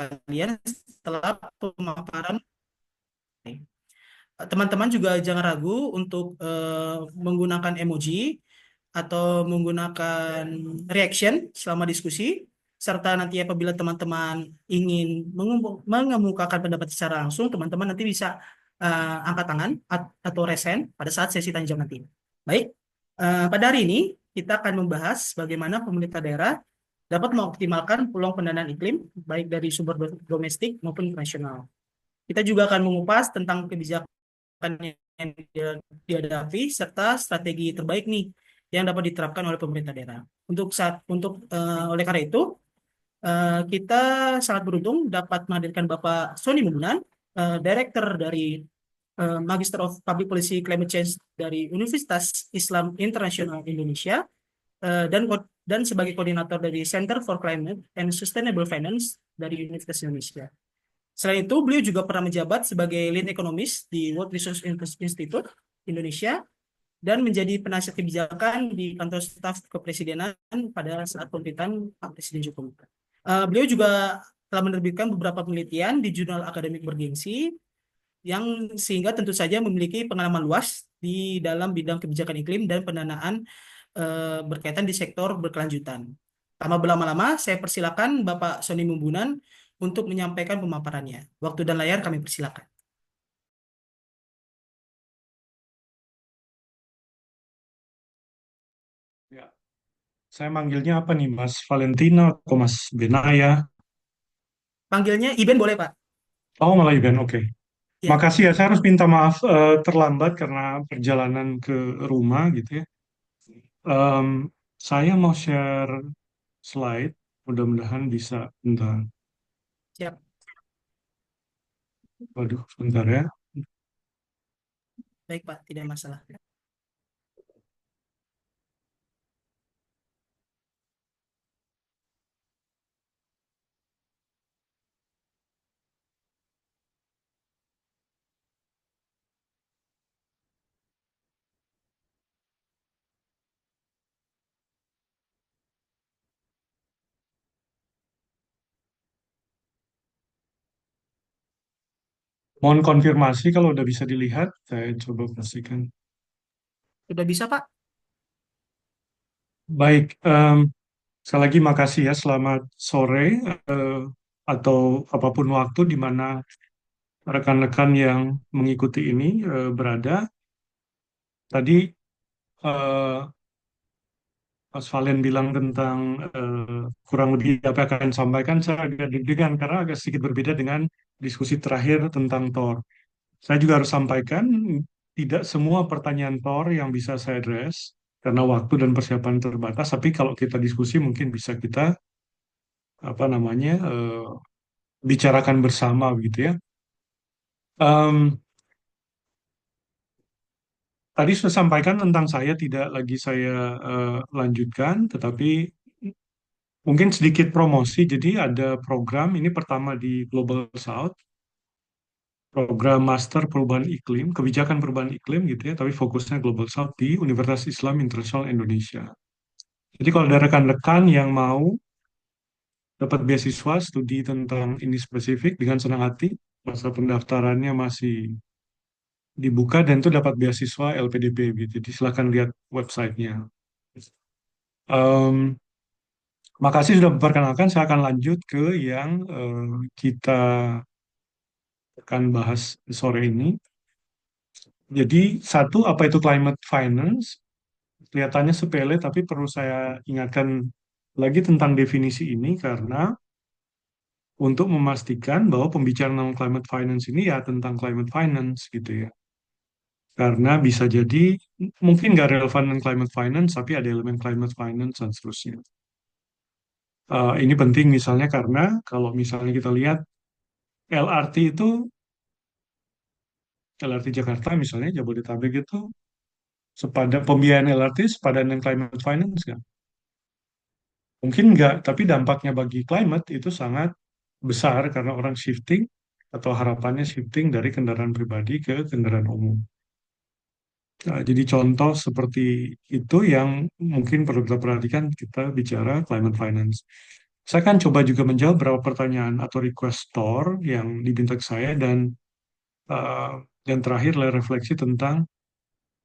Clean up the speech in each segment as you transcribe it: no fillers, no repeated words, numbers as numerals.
sekalian, setelah pemaparan, teman-teman juga jangan ragu untuk menggunakan emoji atau menggunakan reaction selama diskusi, serta nanti apabila teman-teman ingin mengemukakan pendapat secara langsung, teman-teman nanti bisa angkat tangan atau raise hand pada saat sesi tanya jawab nanti. Baik, pada hari ini kita akan membahas bagaimana pemerintah daerah dapat mengoptimalkan peluang pendanaan iklim, baik dari sumber domestik maupun internasional. Kita juga akan mengupas tentang kebijakan yang dihadapi serta strategi terbaik nih yang dapat diterapkan oleh pemerintah daerah. Oleh karena itu kita sangat beruntung dapat menghadirkan Bapak Sony Mumbunan, Director dari Magister of Public Policy Climate Change dari Universitas Islam Internasional Indonesia, dan sebagai koordinator dari Center for Climate and Sustainable Finance dari Universitas Indonesia. Selain itu, beliau juga pernah menjabat sebagai lead economist di World Resource Institute Indonesia dan menjadi penasihat kebijakan di kantor staf kepresidenan pada saat pemerintahan Pak Presiden Jokowi. Beliau juga telah menerbitkan beberapa penelitian di jurnal akademik bergengsi yang sehingga tentu saja memiliki pengalaman luas di dalam bidang kebijakan iklim dan pendanaan berkaitan di sektor berkelanjutan. Tanpa berlama-lama, saya persilakan Bapak Sony Mumbunan untuk menyampaikan pemaparannya. Waktu dan layar kami persilakan. Ya, saya manggilnya apa nih, Mas Valentino atau Mas Benaya? Panggilnya Iben boleh, Pak? Oh, malah Iben, oke. Ya, Makasih ya, saya harus minta maaf terlambat karena perjalanan ke rumah gitu ya. Em, saya mau share slide, mudah-mudahan bisa. Bentar, siap. waduh, sebentar ya. Baik, Pak, tidak masalah. Mohon konfirmasi kalau udah bisa dilihat, saya coba pastikan. Sudah bisa, Pak? Baik, sekali lagi makasih ya, selamat sore eh, atau apapun waktu di mana rekan-rekan yang mengikuti ini berada. Tadi eh, Mas Valen bilang tentang kurang lebih apa yang akan sampaikan, saya agak deg-degan karena agak sedikit berbeda dengan diskusi terakhir tentang Thor. Saya juga harus sampaikan, tidak semua pertanyaan Thor yang bisa saya address karena waktu dan persiapan terbatas, tapi kalau kita diskusi mungkin bisa kita apa namanya bicarakan bersama begitu ya. Em, Tadi sudah sampaikan tentang saya, tidak lagi saya lanjutkan, tetapi mungkin sedikit promosi. Jadi ada program ini pertama di Global South, program Master Perubahan Iklim, Kebijakan Perubahan Iklim gitu ya, tapi fokusnya Global South di Universitas Islam Internasional Indonesia. Jadi kalau ada rekan-rekan yang mau dapat beasiswa studi tentang ini spesifik, dengan senang hati, masa pendaftarannya masih dibuka dan itu dapat beasiswa LPDP gitu. Jadi silakan lihat websitenya. Em, Makasih sudah memperkenalkan. Saya akan lanjut ke yang kita akan bahas sore ini. Jadi satu, apa itu climate finance? Kelihatannya sepele, tapi perlu saya ingatkan lagi tentang definisi ini karena untuk memastikan bahwa pembicaraan tentang climate finance ini ya tentang climate finance gitu ya. Karena bisa jadi mungkin nggak relevan dengan climate finance, tapi ada elemen climate finance dan seterusnya. Ini penting misalnya karena kalau misalnya kita lihat LRT itu, LRT Jakarta misalnya, Jabodetabek itu sepadan pembiayaan LRT sepadan dengan climate finance kan? Mungkin enggak, tapi dampaknya bagi climate itu sangat besar karena orang shifting atau harapannya shifting dari kendaraan pribadi ke kendaraan umum. Nah, jadi contoh seperti itu yang mungkin perlu kita perhatikan kita bicara climate finance. Saya kan coba juga menjawab beberapa pertanyaan atau request store yang diminta ke saya uh, dan terakhir adalah refleksi tentang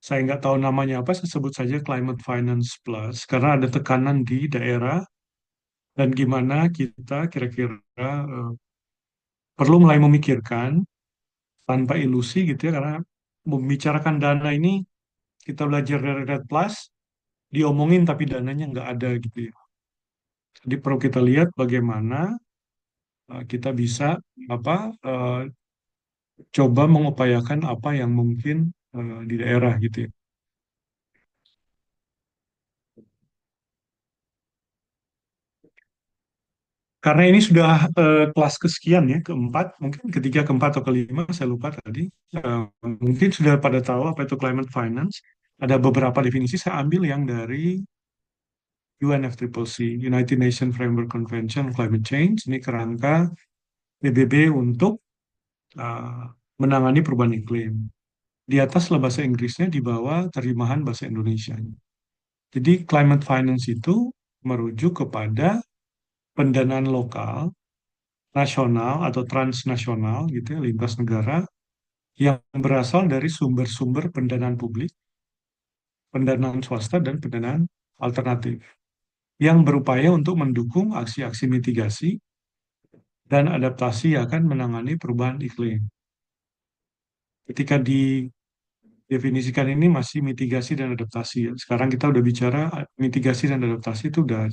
saya nggak tahu namanya apa, saya sebut saja Climate Finance Plus karena ada tekanan di daerah dan gimana kita kira-kira perlu mulai memikirkan tanpa ilusi gitu ya karena membicarakan dana ini kita belajar dari Red Plus diomongin tapi dananya nggak ada gitu ya. Jadi perlu kita lihat bagaimana kita bisa apa eh, coba mengupayakan apa yang mungkin di daerah gitu ya. Karena ini sudah kelas kesekian ya, keempat, mungkin ketiga, keempat, atau kelima, saya lupa tadi. Eh, Mungkin sudah pada tahu apa itu climate finance. Ada beberapa definisi, saya ambil yang dari UNFCCC, United Nations Framework Convention on Climate Change. Ini kerangka PBB untuk eh, menangani perubahan iklim. Di atas lah bahasa Inggrisnya, di bawah terjemahan bahasa Indonesia. Jadi climate finance itu merujuk kepada pendanaan lokal, nasional atau transnasional gitu ya, lintas negara yang berasal dari sumber-sumber pendanaan publik, pendanaan swasta dan pendanaan alternatif yang berupaya untuk mendukung aksi-aksi mitigasi dan adaptasi akan menangani perubahan iklim. Ketika didefinisikan ini masih mitigasi dan adaptasi ya. Sekarang kita udah bicara mitigasi dan adaptasi itu udah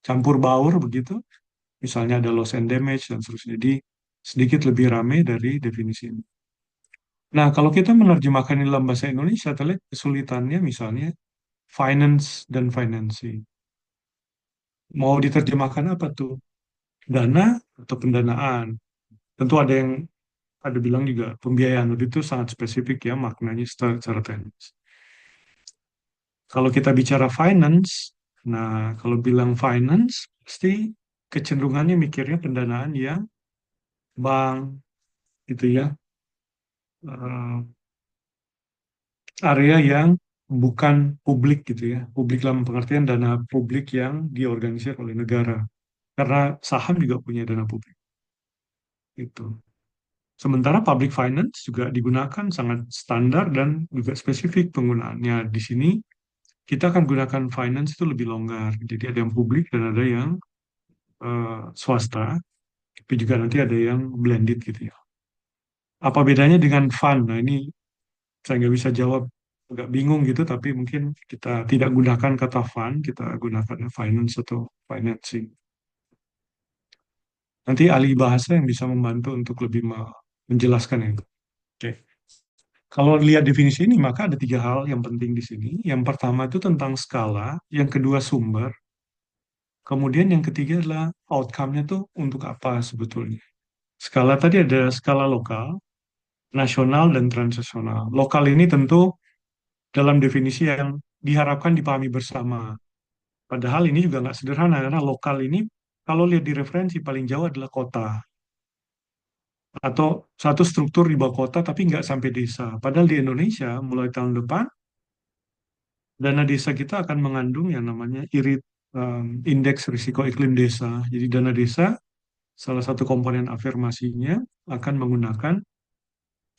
campur baur begitu. Misalnya ada loss and damage dan seterusnya. Jadi sedikit lebih ramai dari definisi ini. Nah, kalau kita menerjemahkan ini dalam bahasa Indonesia, terlihat kesulitannya misalnya finance dan financing. Mau diterjemahkan apa tuh? Dana atau pendanaan? Tentu ada bilang juga pembiayaan. Itu sangat spesifik ya maknanya secara teknis. Kalau kita bicara finance, nah kalau bilang finance, pasti kecenderungannya mikirnya pendanaan yang bank gitu ya. Eh, Area yang bukan publik gitu ya. Publik dalam pengertian dana publik yang diorganisir oleh negara. Karena saham juga punya dana publik. Itu. Sementara public finance juga digunakan sangat standar dan juga spesifik penggunaannya. Di sini kita akan gunakan finance itu lebih longgar. Jadi ada yang publik dan ada yang swasta. Tapi juga nanti ada yang blended gitu ya. Apa bedanya dengan fund? Nah ini saya nggak bisa jawab, agak bingung gitu, tapi mungkin kita tidak gunakan kata fund, kita gunakan finance atau financing. Nanti ahli bahasa yang bisa membantu untuk lebih menjelaskan itu. Oke. Kalau lihat definisi ini, maka ada tiga hal yang penting di sini. Yang pertama itu tentang skala, yang kedua sumber, kemudian yang ketiga adalah outcome-nya tuh untuk apa sebetulnya. Skala tadi ada skala lokal, nasional, dan transnasional. Lokal ini tentu dalam definisi yang diharapkan dipahami bersama. Padahal ini juga nggak sederhana karena lokal ini kalau lihat di referensi paling jauh adalah kota atau satu struktur di bawah kota tapi nggak sampai desa. Padahal di Indonesia mulai tahun depan dana desa kita akan mengandung yang namanya indeks risiko iklim desa. Jadi dana desa salah satu komponen afirmasinya akan menggunakan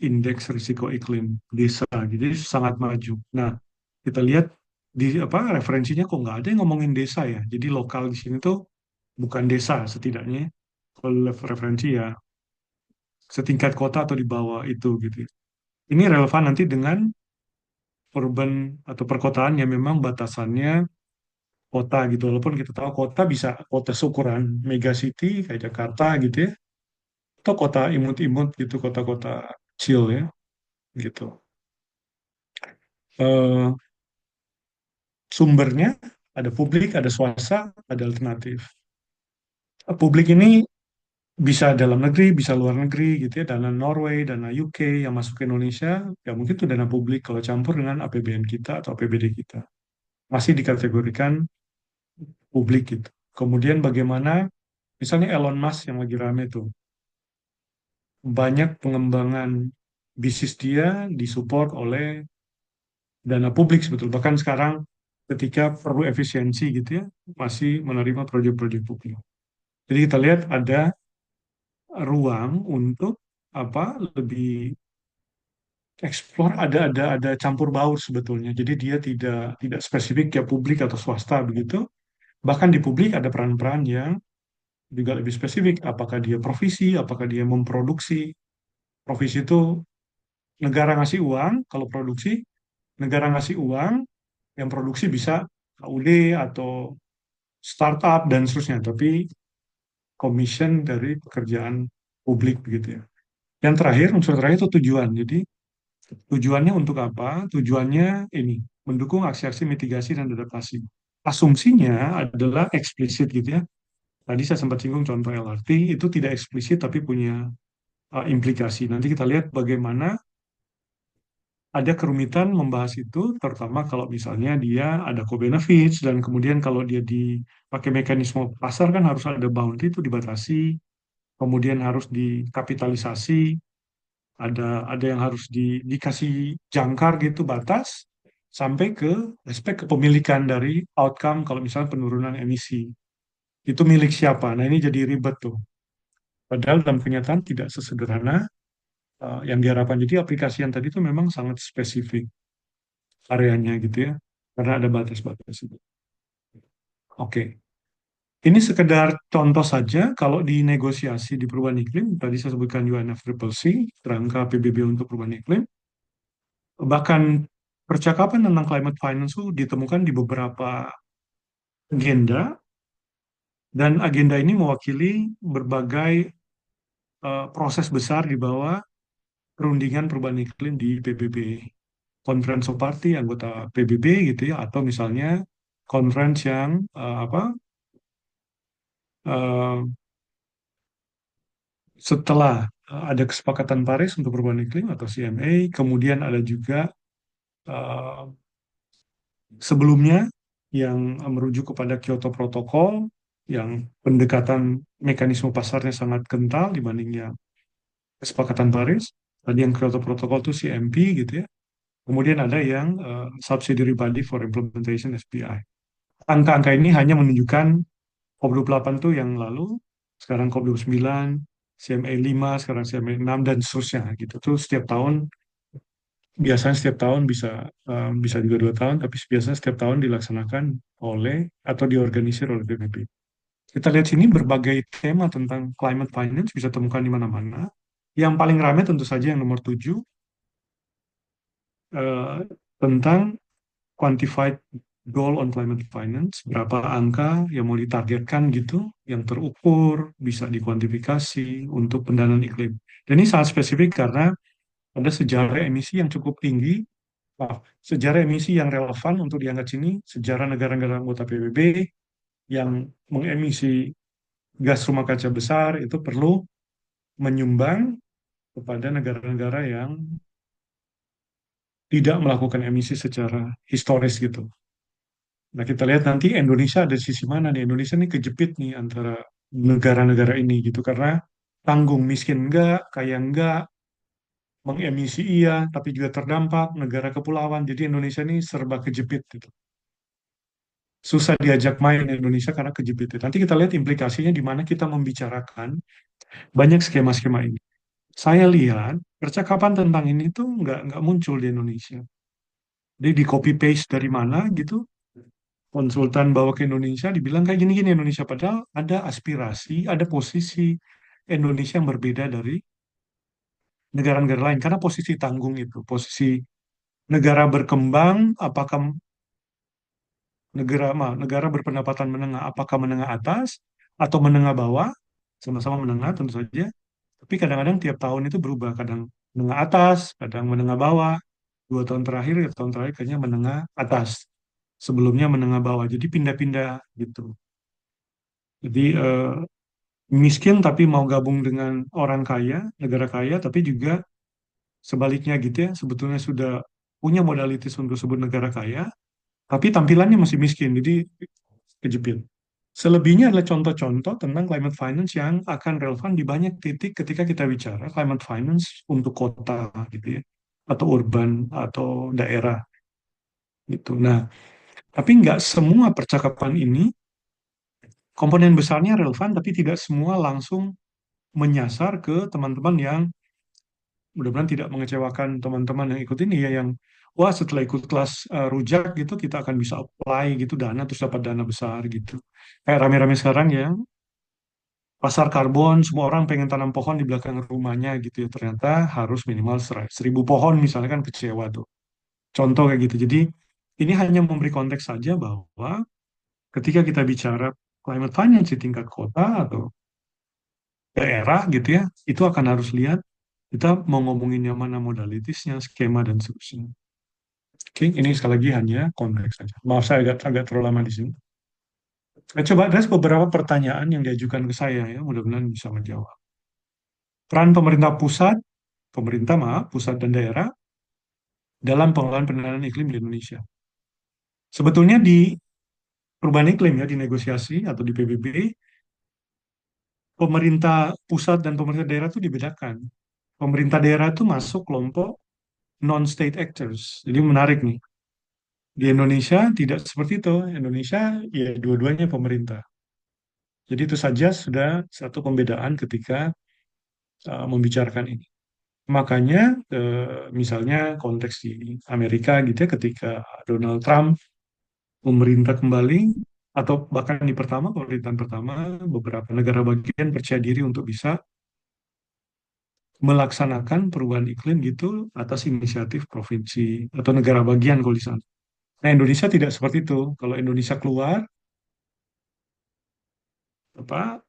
indeks risiko iklim desa. Jadi sangat maju. Nah, kita lihat di apa referensinya kok nggak ada yang ngomongin desa ya. Jadi lokal di sini tuh bukan desa setidaknya. Kalau referensi ya setingkat kota atau di bawah itu gitu. Ini relevan nanti dengan urban atau perkotaan yang memang batasannya kota gitu. Walaupun kita tahu kota bisa kota seukuran mega city kayak Jakarta gitu ya. Atau kota imut-imut gitu, kota-kota kecil ya gitu. Eh, Sumbernya ada publik, ada swasta, ada alternatif. Publik ini bisa dalam negeri, bisa luar negeri gitu ya, dana Norway, dana UK yang masuk ke Indonesia, ya mungkin itu dana publik kalau campur dengan APBN kita atau APBD kita. Masih dikategorikan publik gitu. Kemudian bagaimana, misalnya Elon Musk yang lagi rame tuh, banyak pengembangan bisnis dia disupport oleh dana publik sebetulnya. Bahkan sekarang ketika perlu efisiensi gitu ya, masih menerima proyek-proyek publik. Jadi kita lihat ada ruang untuk apa lebih explore, ada campur baur sebetulnya. Jadi dia tidak tidak spesifik ya publik atau swasta begitu. Bahkan di publik ada peran-peran yang juga lebih spesifik. Apakah dia provisi, apakah dia memproduksi. Provisi itu negara ngasih uang, kalau produksi negara ngasih uang, yang produksi bisa KUD atau startup dan seterusnya. Tapi commission dari pekerjaan publik begitu ya. Yang terakhir, unsur terakhir itu tujuan. Jadi tujuannya untuk apa? Tujuannya ini, mendukung aksi-aksi mitigasi dan adaptasi. Asumsinya adalah eksplisit gitu ya. Tadi saya sempat singgung contoh LRT, itu tidak eksplisit tapi punya implikasi. Nanti kita lihat bagaimana ada kerumitan membahas itu, terutama kalau misalnya dia ada co-benefits, dan kemudian kalau dia dipakai mekanisme pasar kan harus ada boundary itu dibatasi, kemudian harus dikapitalisasi, ada yang harus dikasih jangkar gitu batas sampai ke aspek kepemilikan dari outcome kalau misalnya penurunan emisi itu milik siapa. Nah ini jadi ribet tuh. Padahal dalam kenyataan tidak sesederhana yang diharapkan. Jadi aplikasi yang tadi itu memang sangat spesifik areanya gitu ya, karena ada batas-batas itu. Oke, ini sekedar contoh saja kalau di negosiasi di perubahan iklim, tadi saya sebutkan UNFCCC, kerangka PBB untuk perubahan iklim, bahkan percakapan tentang climate finance itu ditemukan di beberapa agenda, dan agenda ini mewakili berbagai proses besar di bawah perundingan perubahan iklim di PBB. Conference of Party, anggota PBB gitu ya, atau misalnya conference yang eh, setelah ada kesepakatan Paris untuk perubahan iklim atau CMA, kemudian ada juga eh, sebelumnya yang merujuk kepada Kyoto Protocol yang pendekatan mekanisme pasarnya sangat kental dibanding yang kesepakatan Paris. Tadi yang Kyoto Protocol itu CMP gitu ya. Kemudian ada yang Subsidiary Body for Implementation SBI. Angka-angka ini hanya menunjukkan COP28 tuh yang lalu, sekarang COP29, CMA 5, sekarang CMA 6, dan seterusnya gitu. Tuh setiap tahun, biasanya setiap tahun bisa juga 2 tahun, tapi biasanya setiap tahun dilaksanakan oleh atau diorganisir oleh PBB. Kita lihat sini berbagai tema tentang climate finance bisa temukan di mana-mana. Yang paling ramai tentu saja yang nomor 7, eh, tentang quantified goal on climate finance, berapa angka yang mau ditargetkan gitu, yang terukur, bisa dikuantifikasi untuk pendanaan iklim. Dan ini sangat spesifik karena ada sejarah emisi yang cukup tinggi, sejarah emisi yang relevan untuk diangkat sini, sejarah negara-negara anggota PBB yang mengemisi gas rumah kaca besar itu perlu menyumbang kepada negara-negara yang tidak melakukan emisi secara historis gitu. Nah, kita lihat nanti Indonesia ada di sisi mana nih. Indonesia ini kejepit nih antara negara-negara ini gitu. Karena tanggung miskin enggak, kaya enggak, mengemisi iya, tapi juga terdampak, negara kepulauan. Jadi Indonesia ini serba kejepit gitu. Susah diajak main Indonesia karena kejepit. Nanti kita lihat implikasinya di mana kita membicarakan banyak skema-skema ini. Saya lihat percakapan tentang ini tuh nggak muncul di Indonesia. Jadi di copy paste dari mana gitu, konsultan bawa ke Indonesia dibilang kayak gini-gini Indonesia, padahal ada aspirasi, ada posisi Indonesia yang berbeda dari negara-negara lain karena posisi tanggung itu, posisi negara berkembang, apakah negara berpendapatan menengah, apakah menengah atas atau menengah bawah, sama-sama menengah tentu saja, tapi kadang-kadang tiap tahun itu berubah, kadang menengah atas, kadang menengah bawah. 2 tahun terakhir, ya tahun terakhir kayaknya menengah atas, sebelumnya menengah bawah, jadi pindah-pindah gitu. Jadi miskin tapi mau gabung dengan orang kaya, negara kaya, tapi juga sebaliknya gitu ya, sebetulnya sudah punya modalitas untuk sebut negara kaya, tapi tampilannya masih miskin, jadi kejepit. Selebihnya adalah contoh-contoh tentang climate finance yang akan relevan di banyak titik ketika kita bicara climate finance untuk kota gitu ya, atau urban atau daerah gitu. Nah, tapi nggak semua percakapan ini komponen besarnya relevan, tapi tidak semua langsung menyasar ke teman-teman yang mudah-mudahan tidak mengecewakan teman-teman yang ikut ini ya, yang wah setelah ikut kelas rujak gitu kita akan bisa apply gitu dana terus dapat dana besar gitu. Kayak rame-rame sekarang ya, pasar karbon, semua orang pengen tanam pohon di belakang rumahnya gitu ya. Ternyata harus minimal 1.000 pohon misalnya, kan kecewa tuh. Contoh kayak gitu. Jadi ini hanya memberi konteks saja bahwa ketika kita bicara climate finance di tingkat kota atau daerah gitu ya, itu akan harus lihat kita mau ngomongin yang mana modalitiesnya, skema dan seterusnya. Oke, ini sekali lagi hanya konteks saja. Maaf saya agak agak terlalu lama di sini. Saya coba address beberapa pertanyaan yang diajukan ke saya ya, mudah-mudahan bisa menjawab. Peran pemerintah maaf, pusat dan daerah dalam pengelolaan penanganan iklim di Indonesia. Sebetulnya di perubahan iklim ya, di negosiasi atau di PBB, pemerintah pusat dan pemerintah daerah itu dibedakan. Pemerintah daerah itu masuk kelompok non-state actors. Jadi menarik nih. Di Indonesia tidak seperti itu. Indonesia ya dua-duanya pemerintah. Jadi itu saja sudah satu pembedaan ketika membicarakan ini. Makanya misalnya konteks di Amerika gitu ya, ketika Donald Trump memerintah kembali atau bahkan di pemerintahan pertama, beberapa negara bagian percaya diri untuk bisa melaksanakan perubahan iklim gitu atas inisiatif provinsi atau negara bagian kalau di sana. Nah, Indonesia tidak seperti itu. Kalau Indonesia apa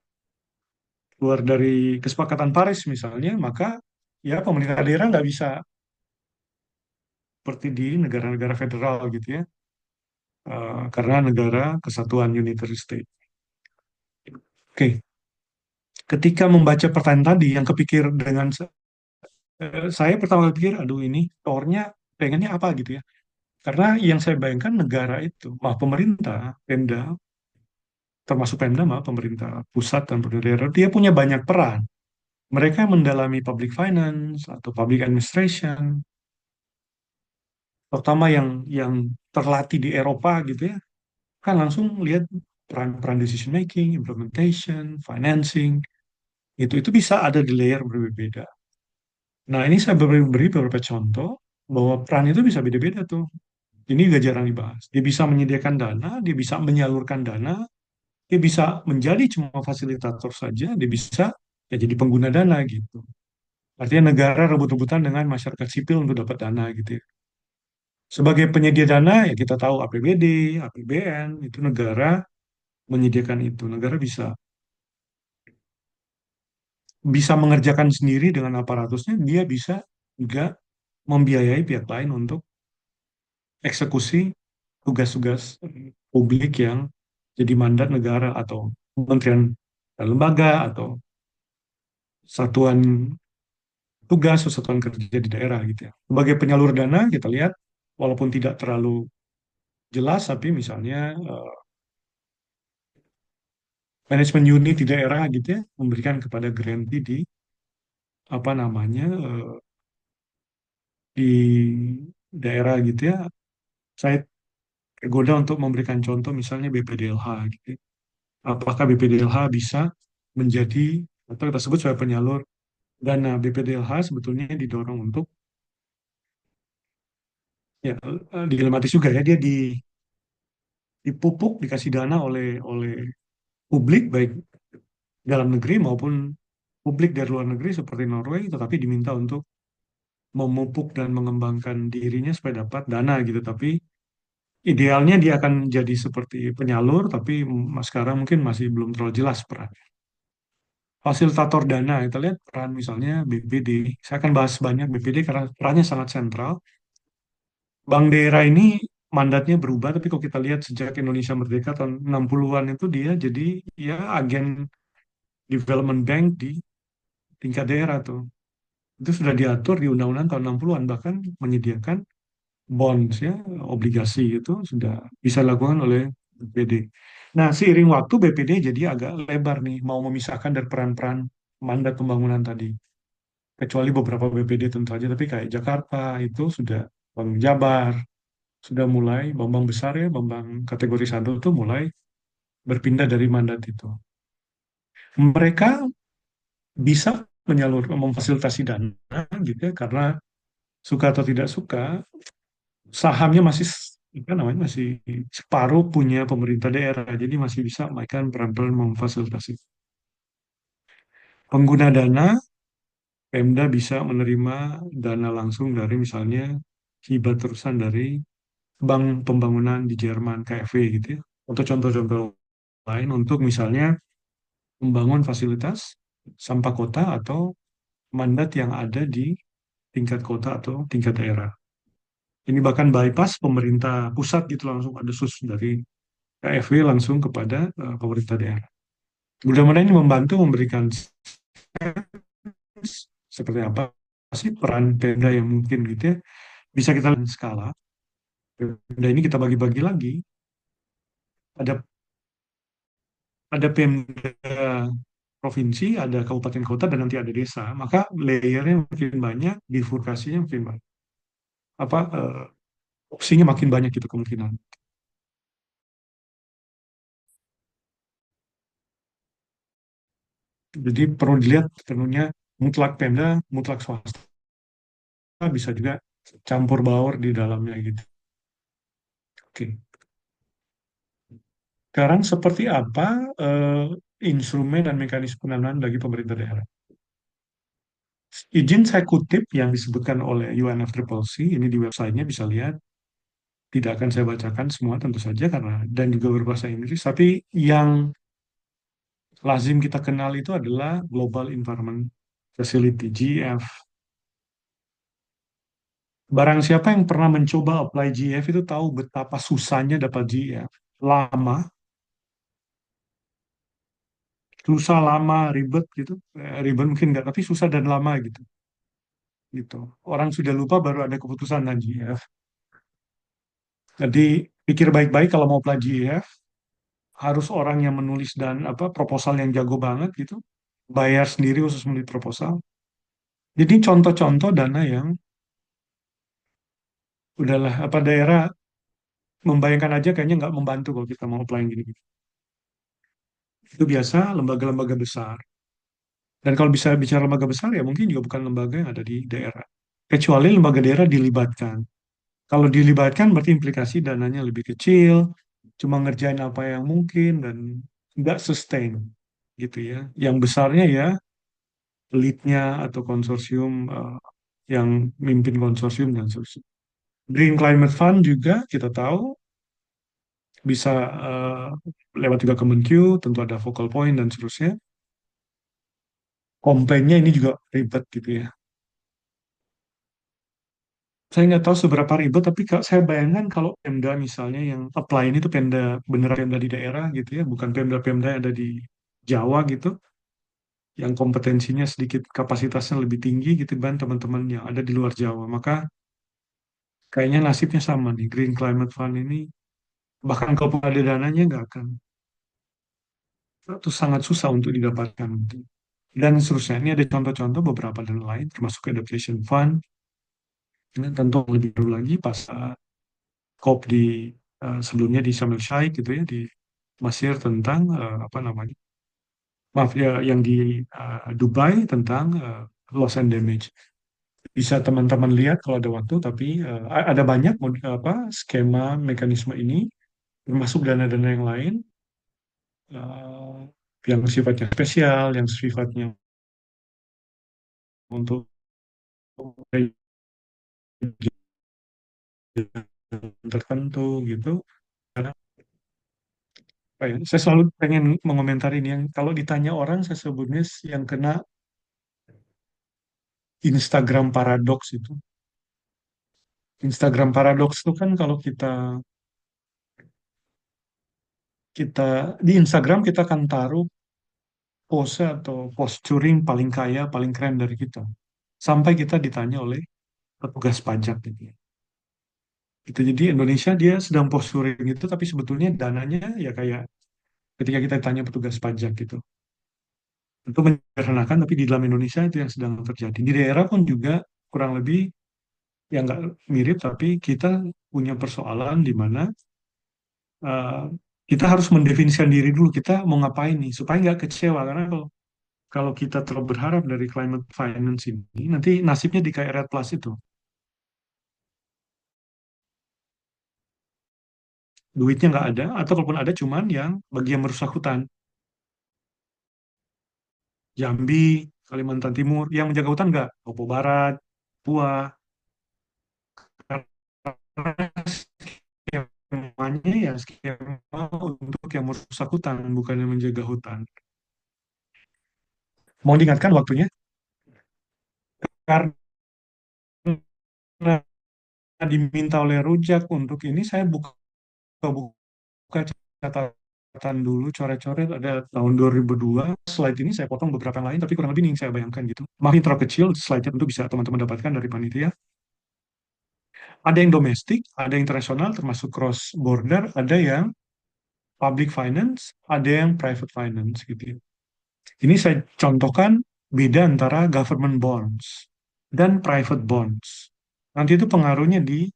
keluar dari kesepakatan Paris misalnya, maka ya pemerintah daerah nggak bisa seperti di negara-negara federal gitu ya, karena negara kesatuan unitary state. Oke, ketika membaca pertanyaan tadi, yang kepikir dengan saya pertama kali pikir, aduh ini tornya pengennya apa gitu ya. Karena yang saya bayangkan negara itu, pemerintah, Pemda, termasuk Pemda, pemerintah pusat dan pemerintah daerah, dia punya banyak peran. Mereka mendalami public finance atau public administration, terutama yang terlatih di Eropa gitu ya, kan langsung lihat peran-peran decision making, implementation, financing, itu bisa ada di layer berbeda. Nah, ini saya beri beberapa contoh bahwa peran itu bisa beda-beda tuh. Ini juga jarang dibahas. Dia bisa menyediakan dana, dia bisa menyalurkan dana, dia bisa menjadi cuma fasilitator saja, dia bisa ya jadi pengguna dana gitu. Artinya negara rebut-rebutan dengan masyarakat sipil untuk dapat dana gitu ya. Sebagai penyedia dana ya kita tahu APBD, APBN, itu negara menyediakan itu. Negara bisa bisa mengerjakan sendiri dengan aparatusnya, dia bisa juga membiayai pihak lain untuk eksekusi tugas-tugas publik yang jadi mandat negara atau kementerian dan lembaga atau satuan tugas atau satuan kerja di daerah gitu ya. Sebagai penyalur dana kita lihat walaupun tidak terlalu jelas tapi misalnya manajemen unit di daerah gitu ya memberikan kepada grantee di apa namanya di daerah gitu ya. Saya tergoda untuk memberikan contoh misalnya BPDLH gitu ya. Apakah BPDLH bisa menjadi atau kita sebut sebagai penyalur dana. BPDLH sebetulnya didorong untuk ya dilematis juga ya, dia dipupuk dikasih dana oleh oleh publik baik dalam negeri maupun publik dari luar negeri seperti Norway, tetapi diminta untuk memupuk dan mengembangkan dirinya supaya dapat dana gitu. Tapi idealnya dia akan jadi seperti penyalur, tapi sekarang mungkin masih belum terlalu jelas peran. Fasilitator dana, kita lihat peran misalnya BPD. Saya akan bahas banyak BPD karena perannya sangat sentral. Bank daerah ini mandatnya berubah, tapi kalau kita lihat sejak Indonesia merdeka tahun 60-an itu dia jadi ya agen development bank di tingkat daerah tuh. Itu sudah diatur di Undang-Undang tahun 60-an, bahkan menyediakan bonds ya, obligasi itu sudah bisa dilakukan oleh BPD. Nah, seiring waktu BPD jadi agak lebar nih, mau memisahkan dari peran-peran mandat pembangunan tadi. Kecuali beberapa BPD tentu saja, tapi kayak Jakarta itu sudah, Bank Jabar, sudah mulai, Bambang besar ya, Bambang kategori 1 itu mulai berpindah dari mandat itu. Mereka bisa memfasilitasi dana gitu ya, karena suka atau tidak suka, sahamnya masih apa namanya, masih separuh punya pemerintah daerah, jadi masih bisa mereka peran-peran memfasilitasi. Pengguna dana, Pemda bisa menerima dana langsung dari misalnya hibah terusan dari Bank Pembangunan di Jerman, KfW gitu ya. Untuk contoh-contoh lain untuk misalnya membangun fasilitas sampah kota atau mandat yang ada di tingkat kota atau tingkat daerah. Ini bahkan bypass pemerintah pusat gitu, langsung ada sus dari KfW langsung kepada pemerintah daerah. Mudah-mudahan ini membantu memberikan seperti apa sih peran Pemda yang mungkin gitu ya. Bisa kita lihat skala. Pemda ini kita bagi-bagi lagi. Ada ada Pemda provinsi, ada kabupaten kota, dan nanti ada desa. Maka layernya makin banyak, bifurkasinya makin banyak. Apa opsinya makin banyak gitu kemungkinan. Jadi perlu dilihat penuhnya mutlak Pemda, mutlak swasta, bisa juga campur baur di dalamnya gitu. Oke. Sekarang seperti apa instrumen dan mekanisme pendanaan bagi pemerintah daerah? Izin saya kutip yang disebutkan oleh UNFCCC, ini di websitenya bisa lihat. Tidak akan saya bacakan semua tentu saja karena dan juga berbahasa Inggris. Tapi yang lazim kita kenal itu adalah Global Environment Facility (GEF). Barang siapa yang pernah mencoba apply GEF itu tahu betapa susahnya dapat GEF. Lama, susah, lama, ribet gitu. Ribet mungkin enggak, tapi susah dan lama gitu. Gitu. Orang sudah lupa baru ada keputusan dan GEF. Jadi pikir baik-baik kalau mau apply GEF, harus orang yang menulis dan apa proposal yang jago banget gitu. Bayar sendiri khusus menulis proposal. Jadi contoh-contoh dana yang udahlah apa daerah membayangkan aja kayaknya nggak membantu kalau kita mau apply gini. Itu biasa lembaga-lembaga besar. Dan kalau bisa bicara lembaga besar ya mungkin juga bukan lembaga yang ada di daerah. Kecuali lembaga daerah dilibatkan. Kalau dilibatkan berarti implikasi dananya lebih kecil, cuma ngerjain apa yang mungkin dan nggak sustain gitu ya. Yang besarnya ya lead-nya atau konsorsium yang mimpin konsorsium dan seterusnya. Green Climate Fund juga kita tahu bisa lewat juga Kemenq, tentu ada focal point dan seterusnya. Komplainnya ini juga ribet gitu ya. Saya nggak tahu seberapa ribet, tapi saya bayangkan kalau Pemda misalnya yang apply ini tuh Pemda, beneran Pemda di daerah gitu ya, bukan Pemda-Pemda yang ada di Jawa gitu, yang kompetensinya sedikit kapasitasnya lebih tinggi gitu kan teman-teman yang ada di luar Jawa. Maka kayaknya nasibnya sama nih, Green Climate Fund ini, bahkan kalau ada dananya nggak akan, itu sangat susah untuk didapatkan. Dan seterusnya, ini ada contoh-contoh beberapa dana lain, termasuk Adaptation Fund. Ini tentu lebih dulu lagi pas COP di sebelumnya di Sharm el Sheikh gitu ya di Mesir tentang apa namanya, maaf ya, yang di Dubai tentang loss and damage. Bisa teman-teman lihat kalau ada waktu, tapi ada banyak apa skema mekanisme ini, termasuk dana-dana yang lain yang sifatnya spesial, yang sifatnya untuk tertentu gitu. Karena apa ya, saya selalu pengen mengomentari ini yang kalau ditanya orang saya sebutnya yang kena Instagram paradox itu. Instagram paradox itu kan kalau kita kita di Instagram kita akan taruh pose atau posturing paling kaya, paling keren dari kita. Sampai kita ditanya oleh petugas pajak gitu ya. Gitu. Jadi Indonesia dia sedang posturing itu tapi sebetulnya dananya ya kayak ketika kita tanya petugas pajak gitu. Itu menyederhanakan tapi di dalam Indonesia itu yang sedang terjadi. Di daerah pun juga kurang lebih yang nggak mirip tapi kita punya persoalan di mana uh, kita harus mendefinisikan diri dulu kita mau ngapain nih supaya nggak kecewa karena kalau kalau kita terlalu berharap dari climate finance ini nanti nasibnya di kayak red plus itu duitnya nggak ada atau kalaupun ada cuman yang bagi yang merusak hutan Jambi Kalimantan Timur yang menjaga hutan nggak Papua Barat Papua karena skemanya ya skema untuk yang merusak hutan bukan yang menjaga hutan mau diingatkan waktunya karena diminta oleh Rujak untuk ini saya buka buka catatan dulu coret-coret ada tahun 2002 slide ini saya potong beberapa yang lain tapi kurang lebih ini yang saya bayangkan gitu makin terlalu kecil slide-nya tentu bisa teman-teman dapatkan dari panitia ada yang domestik ada yang internasional termasuk cross border ada yang public finance ada yang private finance gitu ya. Ini saya contohkan beda antara government bonds dan private bonds nanti itu pengaruhnya di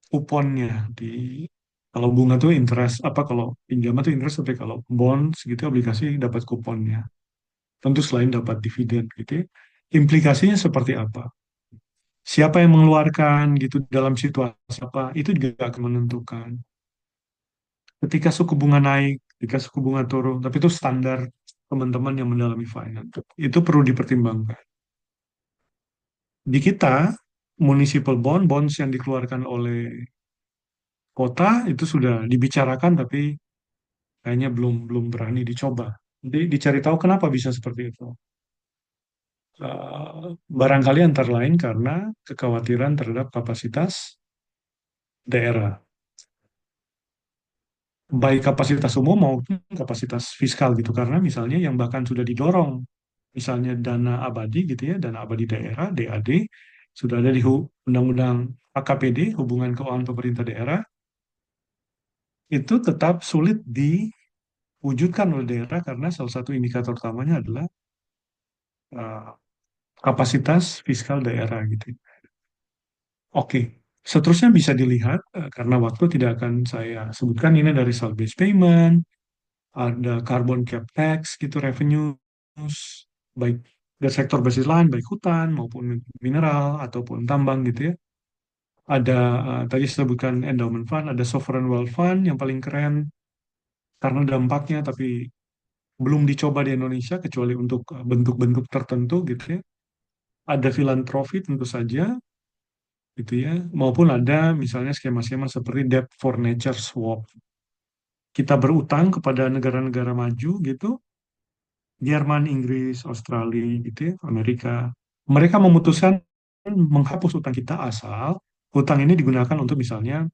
kuponnya di kalau bunga tuh interest apa kalau pinjaman tuh interest tapi kalau bonds gitu obligasi dapat kuponnya tentu selain dapat dividen gitu ya. Implikasinya seperti apa siapa yang mengeluarkan gitu dalam situasi apa itu juga akan menentukan ketika suku bunga naik ketika suku bunga turun tapi itu standar teman-teman yang mendalami finance itu perlu dipertimbangkan di kita municipal bond bonds yang dikeluarkan oleh kota itu sudah dibicarakan tapi kayaknya belum belum berani dicoba. Jadi dicari tahu kenapa bisa seperti itu. Barangkali antara lain karena kekhawatiran terhadap kapasitas daerah, baik kapasitas umum maupun kapasitas fiskal gitu. Karena misalnya yang bahkan sudah didorong, misalnya dana abadi gitu ya, dana abadi daerah (DAD) sudah ada di Undang-Undang AKPD (Hubungan Keuangan Pemerintah Daerah) itu tetap sulit diwujudkan oleh daerah karena salah satu indikator utamanya adalah uh, kapasitas fiskal daerah gitu. Oke, seterusnya bisa dilihat karena waktu tidak akan saya sebutkan ini dari salt based payment, ada carbon cap tax gitu revenues baik dari sektor basis lain baik hutan maupun mineral ataupun tambang gitu ya. Ada tadi saya sebutkan endowment fund, ada sovereign wealth fund yang paling keren karena dampaknya tapi belum dicoba di Indonesia kecuali untuk bentuk-bentuk tertentu gitu ya. Ada filantropi tentu saja gitu ya, maupun ada misalnya skema-skema seperti debt for nature swap. Kita berutang kepada negara-negara maju gitu, Jerman, Inggris, Australia gitu ya, Amerika. Mereka memutuskan menghapus utang kita asal utang ini digunakan untuk misalnya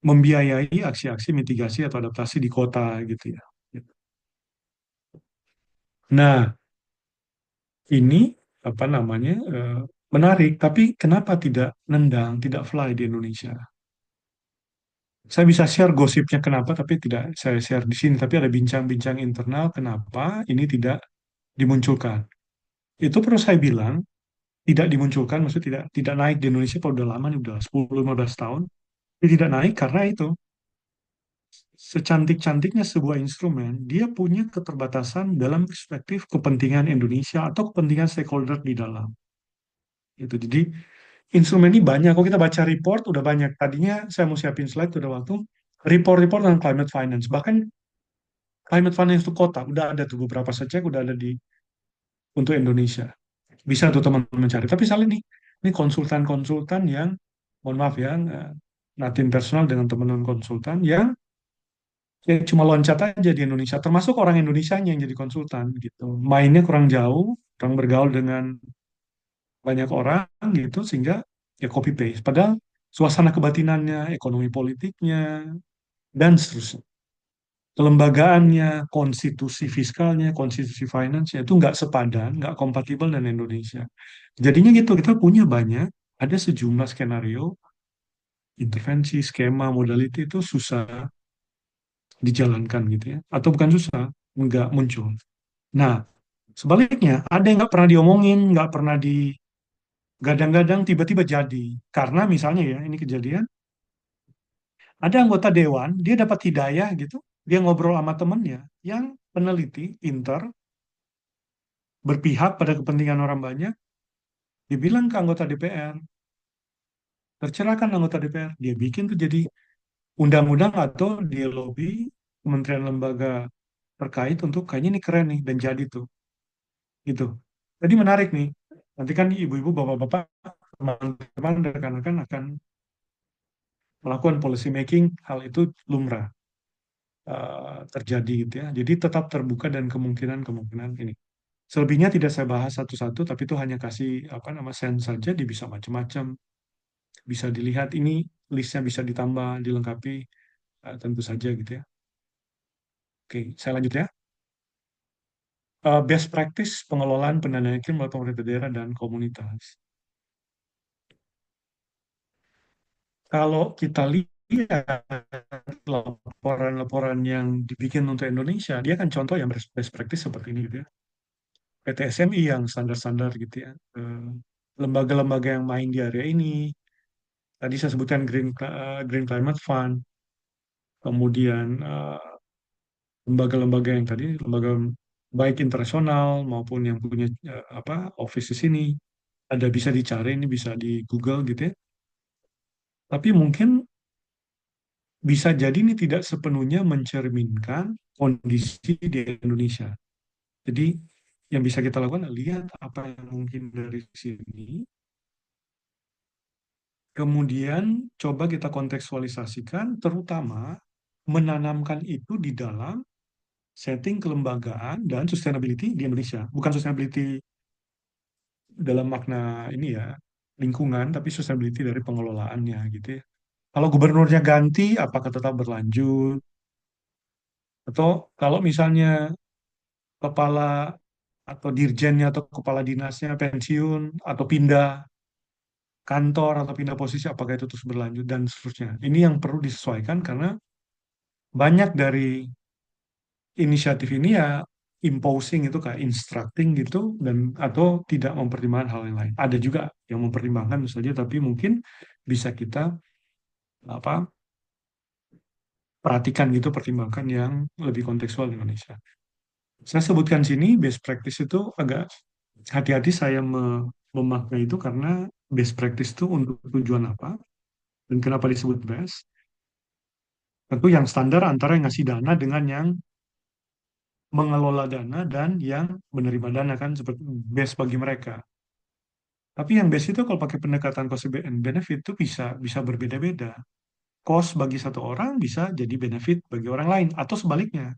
membiayai aksi-aksi mitigasi atau adaptasi di kota gitu ya. Nah, ini apa namanya menarik, tapi kenapa tidak nendang, tidak fly di Indonesia? Saya bisa share gosipnya kenapa, tapi tidak saya share di sini. Tapi ada bincang-bincang internal kenapa ini tidak dimunculkan. Itu perlu saya bilang, tidak dimunculkan, maksudnya tidak tidak naik di Indonesia kalau udah lama nih, udah 10-15 tahun. Ini tidak naik karena itu, secantik-cantiknya sebuah instrumen, dia punya keterbatasan dalam perspektif kepentingan Indonesia atau kepentingan stakeholder di dalam. Itu jadi instrumen ini banyak. Kalau kita baca report udah banyak. Tadinya saya mau siapin slide udah waktu report-report tentang climate finance. Bahkan climate finance untuk kota udah ada tuh beberapa saya cek udah ada di untuk Indonesia. Bisa tuh teman-teman mencari. Tapi salah nih, ini konsultan-konsultan yang mohon maaf ya, natin personal dengan teman-teman konsultan yang ya cuma loncat aja di Indonesia. Termasuk orang Indonesianya yang jadi konsultan gitu. Mainnya kurang jauh, kurang bergaul dengan banyak orang gitu sehingga ya copy paste. Padahal suasana kebatinannya, ekonomi politiknya, dan seterusnya. Kelembagaannya, konstitusi fiskalnya, konstitusi finance itu nggak sepadan, nggak kompatibel dengan Indonesia. Jadinya gitu, kita punya banyak, ada sejumlah skenario, intervensi, skema, modality itu susah dijalankan gitu ya. Atau bukan susah, nggak muncul. Nah, sebaliknya, ada yang nggak pernah diomongin, nggak pernah digadang-gadang, tiba-tiba jadi. Karena misalnya ya, ini kejadian, Ada anggota dewan, dia dapat hidayah gitu, dia ngobrol sama temennya yang peneliti, pinter, berpihak pada kepentingan orang banyak, dibilang ke anggota DPR, tercerahkan anggota DPR, dia bikin tuh jadi undang-undang atau dia lobby kementerian lembaga terkait untuk kayaknya ini keren nih dan jadi tuh gitu. Jadi menarik nih. Nanti kan ibu-ibu, bapak-bapak, teman-teman, rekan-rekan akan melakukan policy making, hal itu lumrah terjadi gitu ya. Jadi tetap terbuka dan kemungkinan-kemungkinan ini. Selebihnya tidak saya bahas satu-satu, tapi itu hanya kasih apa nama sense saja. Dia bisa macam-macam, bisa dilihat ini listnya bisa ditambah, dilengkapi, tentu saja gitu ya. Oke, saya lanjut ya. Best practice pengelolaan pendanaan iklim oleh pemerintah daerah dan komunitas. Kalau kita lihat laporan-laporan yang dibikin untuk Indonesia, dia kan contoh yang best practice seperti ini gitu ya. PT SMI yang standar-standar gitu ya. Lembaga-lembaga yang main di area ini, tadi saya sebutkan Green Climate Fund, kemudian lembaga-lembaga yang tadi, lembaga baik internasional maupun yang punya apa office di sini, ada bisa dicari, ini bisa di Google gitu ya. Tapi mungkin bisa jadi ini tidak sepenuhnya mencerminkan kondisi di Indonesia. Jadi yang bisa kita lakukan adalah lihat apa yang mungkin dari sini, kemudian coba kita kontekstualisasikan, terutama menanamkan itu di dalam setting kelembagaan dan sustainability di Indonesia. Bukan sustainability dalam makna ini ya, lingkungan, tapi sustainability dari pengelolaannya gitu ya. Kalau gubernurnya ganti, apakah tetap berlanjut? Atau kalau misalnya kepala atau dirjennya atau kepala dinasnya pensiun atau pindah kantor atau pindah posisi, apakah itu terus berlanjut dan seterusnya. Ini yang perlu disesuaikan karena banyak dari inisiatif ini ya imposing itu kayak instructing gitu dan atau tidak mempertimbangkan hal yang lain. Ada juga yang mempertimbangkan saja tapi mungkin bisa kita apa perhatikan gitu pertimbangkan yang lebih kontekstual di Indonesia. Saya sebutkan sini best practice itu agak hati-hati saya memakai itu karena best practice itu untuk tujuan apa dan kenapa disebut best. Tentu yang standar antara yang ngasih dana dengan yang mengelola dana dan yang menerima dana kan seperti best bagi mereka. Tapi yang best itu kalau pakai pendekatan cost and benefit itu bisa bisa berbeda-beda. Cost bagi satu orang bisa jadi benefit bagi orang lain atau sebaliknya.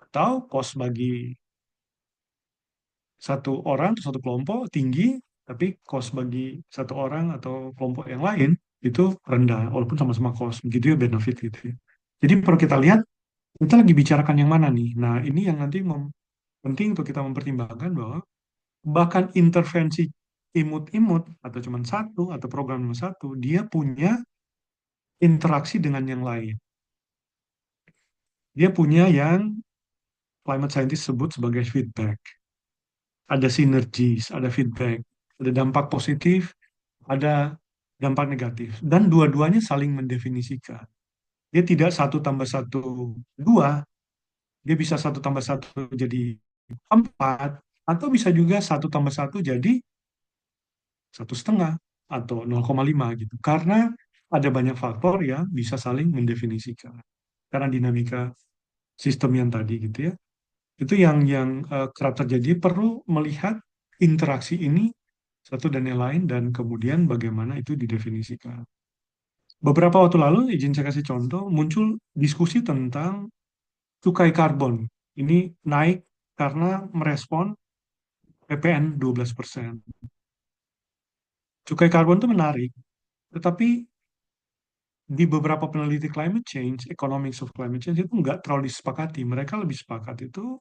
Atau cost bagi satu orang atau satu kelompok tinggi, tapi cost bagi satu orang atau kelompok yang lain itu rendah, walaupun sama-sama cost. Begitu ya benefit gitu ya. Jadi perlu kita lihat, kita lagi bicarakan yang mana nih. Nah, ini yang nanti penting untuk kita mempertimbangkan bahwa bahkan intervensi imut-imut atau cuma satu atau program cuma satu, dia punya interaksi dengan yang lain. Dia punya yang climate scientist sebut sebagai feedback. Ada sinergis, ada feedback, ada dampak positif, ada dampak negatif. Dan dua-duanya saling mendefinisikan. Dia tidak satu tambah satu dua, dia bisa satu tambah satu jadi empat, atau bisa juga satu tambah satu jadi 1,5 atau 0,5 gitu. Karena ada banyak faktor yang bisa saling mendefinisikan. Karena dinamika sistem yang tadi gitu ya. Itu yang kerap terjadi, perlu melihat interaksi ini satu dan yang lain dan kemudian bagaimana itu didefinisikan. Beberapa waktu lalu, izin saya kasih contoh, muncul diskusi tentang cukai karbon. Ini naik karena merespon PPN 12%. Cukai karbon itu menarik, tetapi di beberapa peneliti climate change, economics of climate change itu nggak terlalu disepakati. Mereka lebih sepakat itu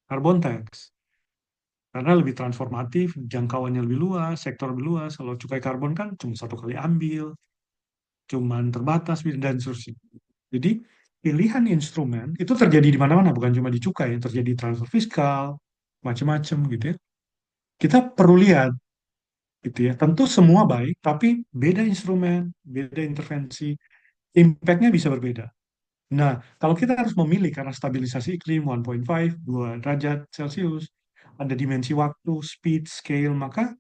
carbon tax. Karena lebih transformatif, jangkauannya lebih luas, sektor lebih luas. Kalau cukai karbon kan cuma satu kali ambil, cuma terbatas, dan seterusnya. Jadi pilihan instrumen itu terjadi di mana-mana, bukan cuma di cukai, yang terjadi transfer fiskal, macam-macam gitu ya. Kita perlu lihat gitu ya. Tentu semua baik, tapi beda instrumen, beda intervensi, impact-nya bisa berbeda. Nah, kalau kita harus memilih karena stabilisasi iklim 1.5, 2 derajat Celcius, ada dimensi waktu, speed, scale, maka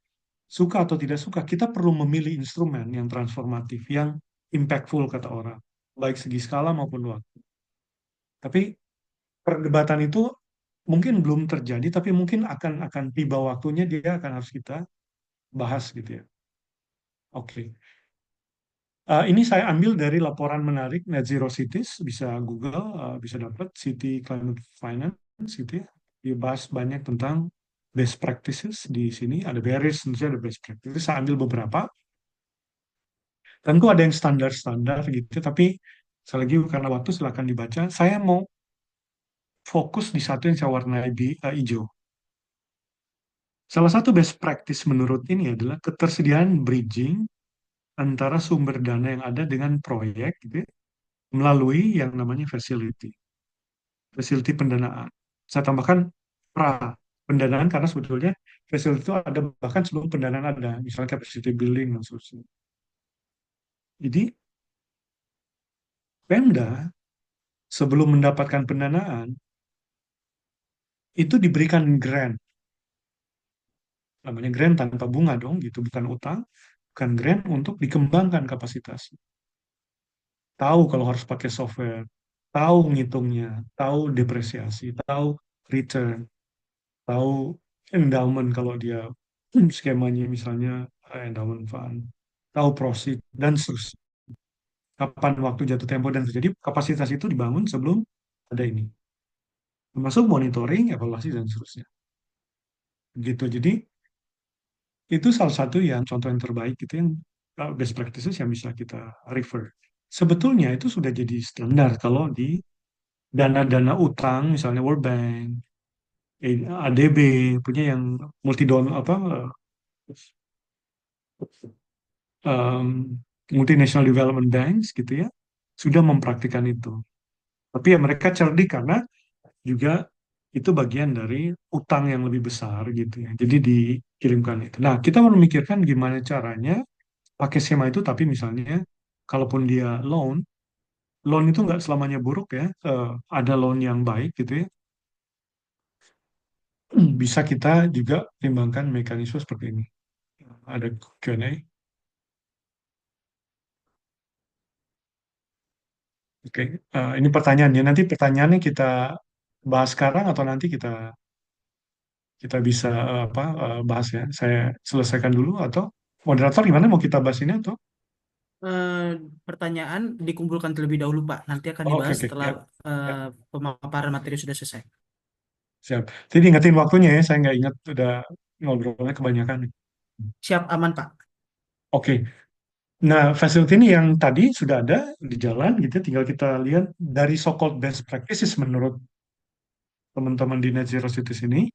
suka atau tidak suka, kita perlu memilih instrumen yang transformatif, yang impactful kata orang, baik segi skala maupun waktu. Tapi perdebatan itu mungkin belum terjadi, tapi mungkin akan tiba waktunya dia akan harus kita bahas gitu ya. Oke. Ini saya ambil dari laporan menarik Net Zero Cities, bisa Google, bisa dapat City Climate Finance gitu ya. Dia bahas banyak tentang best practices di sini, ada bearish, tentu saja ada best practices. Saya ambil beberapa. Tentu ada yang standar-standar gitu, tapi sekali lagi karena waktu silakan dibaca. Saya mau fokus di satu yang saya warnai hijau. Salah satu best practice menurut ini adalah ketersediaan bridging antara sumber dana yang ada dengan proyek gitu ya, melalui yang namanya facility, facility pendanaan. Saya tambahkan pra pendanaan karena sebetulnya facility itu ada bahkan sebelum pendanaan ada, misalnya capacity building dan seterusnya. Jadi Pemda sebelum mendapatkan pendanaan itu diberikan grant, namanya grant tanpa bunga dong, gitu, bukan utang, bukan grant untuk dikembangkan kapasitas. Tahu kalau harus pakai software, tahu ngitungnya, tahu depresiasi, tahu return, tahu endowment kalau dia skemanya misalnya endowment fund, tahu profit dan seterusnya. Kapan waktu jatuh tempo dan terjadi kapasitas itu dibangun sebelum ada ini, termasuk monitoring, evaluasi dan seterusnya. Gitu. Jadi itu salah satu yang contoh yang terbaik gitu yang best practices yang bisa kita refer. Sebetulnya itu sudah jadi standar kalau di dana-dana utang misalnya World Bank, ADB punya yang multi don apa um, multinational development banks gitu ya sudah mempraktikkan itu. Tapi ya mereka cerdik karena juga itu bagian dari utang yang lebih besar gitu ya. Jadi dikirimkan itu. Nah, kita memikirkan gimana caranya pakai skema itu, tapi misalnya kalaupun dia loan, loan itu nggak selamanya buruk ya. Ada loan yang baik gitu ya. Bisa kita juga pertimbangkan mekanisme seperti ini. Ada Q&A. Oke, ini pertanyaannya. Nanti pertanyaannya kita bahas sekarang atau nanti kita kita bisa bahas ya. Saya selesaikan dulu atau moderator gimana mau kita bahas ini atau? Eh, Pertanyaan dikumpulkan terlebih dahulu, Pak. Nanti akan Oh, oke dibahas oke setelah ya, ya, pemaparan materi sudah selesai. siap. Jadi ingetin waktunya ya. Saya nggak ingat udah ngobrolnya kebanyakan. Siap, aman, Pak. Oke. Nah, facility ini yang tadi sudah ada di jalan gitu, tinggal kita lihat dari so-called best practices menurut teman-teman di Net Zero Cities ini,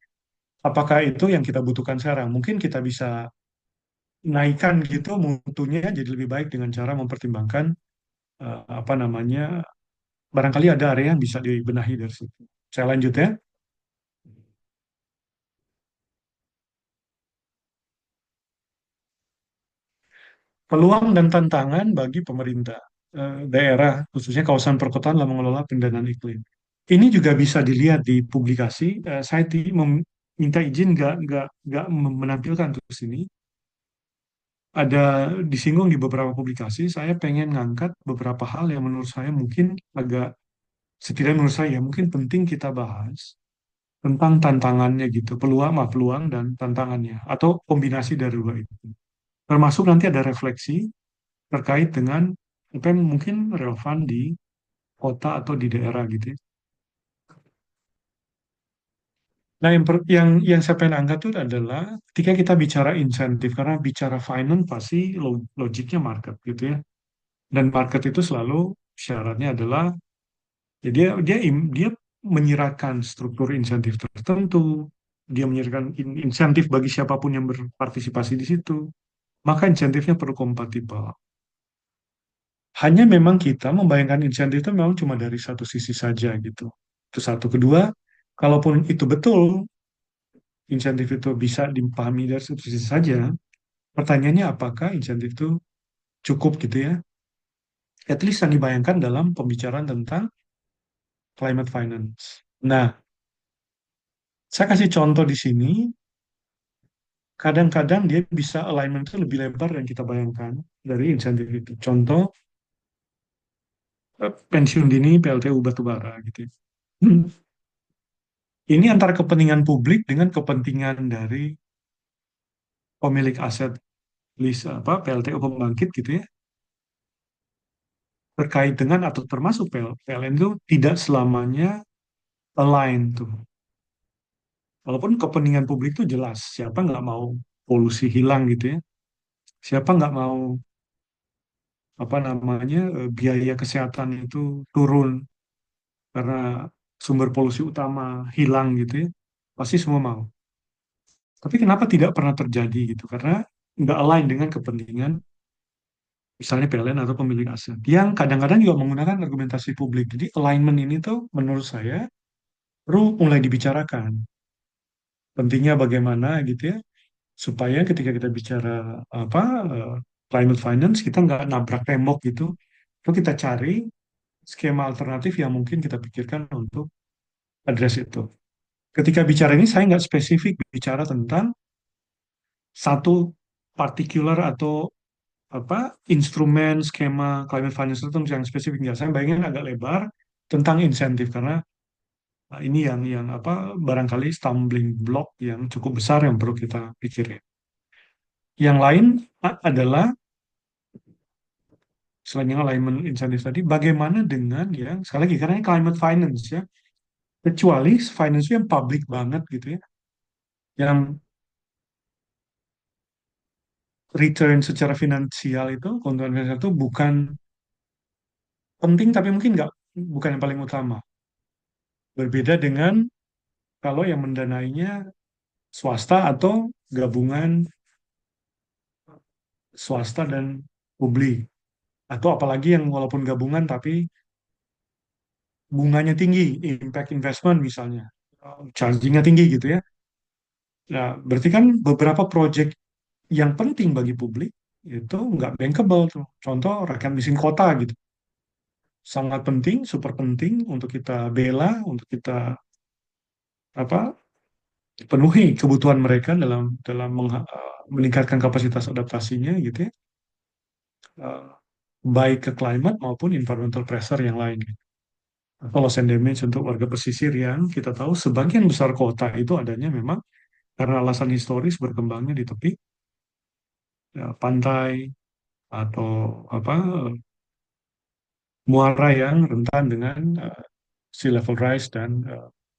apakah itu yang kita butuhkan sekarang? Mungkin kita bisa naikkan gitu mutunya jadi lebih baik dengan cara mempertimbangkan apa namanya, barangkali ada area yang bisa dibenahi dari situ. Saya lanjut ya. Peluang dan tantangan bagi pemerintah daerah, khususnya kawasan perkotaan dalam mengelola pendanaan iklim. Ini juga bisa dilihat di publikasi. Saya minta izin nggak menampilkan tuh sini. Ada disinggung di beberapa publikasi. Saya pengen ngangkat beberapa hal yang menurut saya mungkin agak, setidaknya menurut saya mungkin penting kita bahas tentang tantangannya gitu, peluang dan tantangannya, atau kombinasi dari dua itu. Termasuk nanti ada refleksi terkait dengan apa yang mungkin relevan di kota atau di daerah gitu ya. Nah, yang saya pengen angkat itu adalah ketika kita bicara insentif, karena bicara finance pasti logiknya market gitu ya. Dan market itu selalu syaratnya adalah ya dia menyiratkan struktur insentif tertentu, dia menyiratkan insentif bagi siapapun yang berpartisipasi di situ. Maka insentifnya perlu kompatibel. Hanya memang kita membayangkan insentif itu memang cuma dari satu sisi saja gitu. Itu satu. Kedua, kalaupun itu betul, insentif itu bisa dipahami dari satu sisi saja, pertanyaannya apakah insentif itu cukup gitu ya? at least yang dibayangkan dalam pembicaraan tentang climate finance. Nah, saya kasih contoh di sini, kadang-kadang dia bisa alignment itu lebih lebar yang kita bayangkan dari insentif itu. Contoh, pensiun dini PLTU batubara gitu ya. Hmm. Ini antara kepentingan publik dengan kepentingan dari pemilik aset list apa PLTU pembangkit gitu ya, terkait dengan atau termasuk PLN itu tidak selamanya align tuh. Walaupun kepentingan publik itu jelas, siapa nggak mau polusi hilang gitu ya, siapa nggak mau apa namanya biaya kesehatan itu turun karena sumber polusi utama hilang gitu ya, pasti semua mau. Tapi kenapa tidak pernah terjadi gitu? Karena nggak align dengan kepentingan misalnya PLN atau pemilik aset yang kadang-kadang juga menggunakan argumentasi publik. Jadi alignment ini tuh menurut saya perlu mulai dibicarakan. Pentingnya bagaimana gitu ya, supaya ketika kita bicara apa eh, climate finance kita nggak nabrak tembok gitu. Lalu kita cari skema alternatif yang mungkin kita pikirkan untuk address itu. Ketika bicara ini saya nggak spesifik bicara tentang satu particular atau apa instrumen skema climate finance itu yang spesifik nggak. Saya bayangin agak lebar tentang insentif karena ini yang apa barangkali stumbling block yang cukup besar yang perlu kita pikirin. Yang lain adalah selain yang alignment insentif tadi, bagaimana dengan yang sekali lagi karena ini climate finance ya, kecuali finance yang public banget gitu ya, yang return secara finansial itu, keuntungan finansial itu bukan penting tapi mungkin nggak bukan yang paling utama. Berbeda dengan kalau yang mendanainya swasta atau gabungan swasta dan publik. Atau apalagi yang walaupun gabungan tapi bunganya tinggi, impact investment misalnya, chargingnya tinggi gitu ya. Nah, berarti kan beberapa proyek yang penting bagi publik itu nggak bankable tuh. Contoh rakyat miskin kota gitu. Sangat penting, super penting untuk kita bela, untuk kita apa penuhi kebutuhan mereka dalam dalam meningkatkan kapasitas adaptasinya gitu ya. Eh, baik ke climate maupun environmental pressure yang lain. Atau loss and damage untuk warga pesisir yang kita tahu sebagian besar kota itu adanya memang karena alasan historis berkembangnya di tepi ya, pantai atau apa muara yang rentan dengan sea level rise dan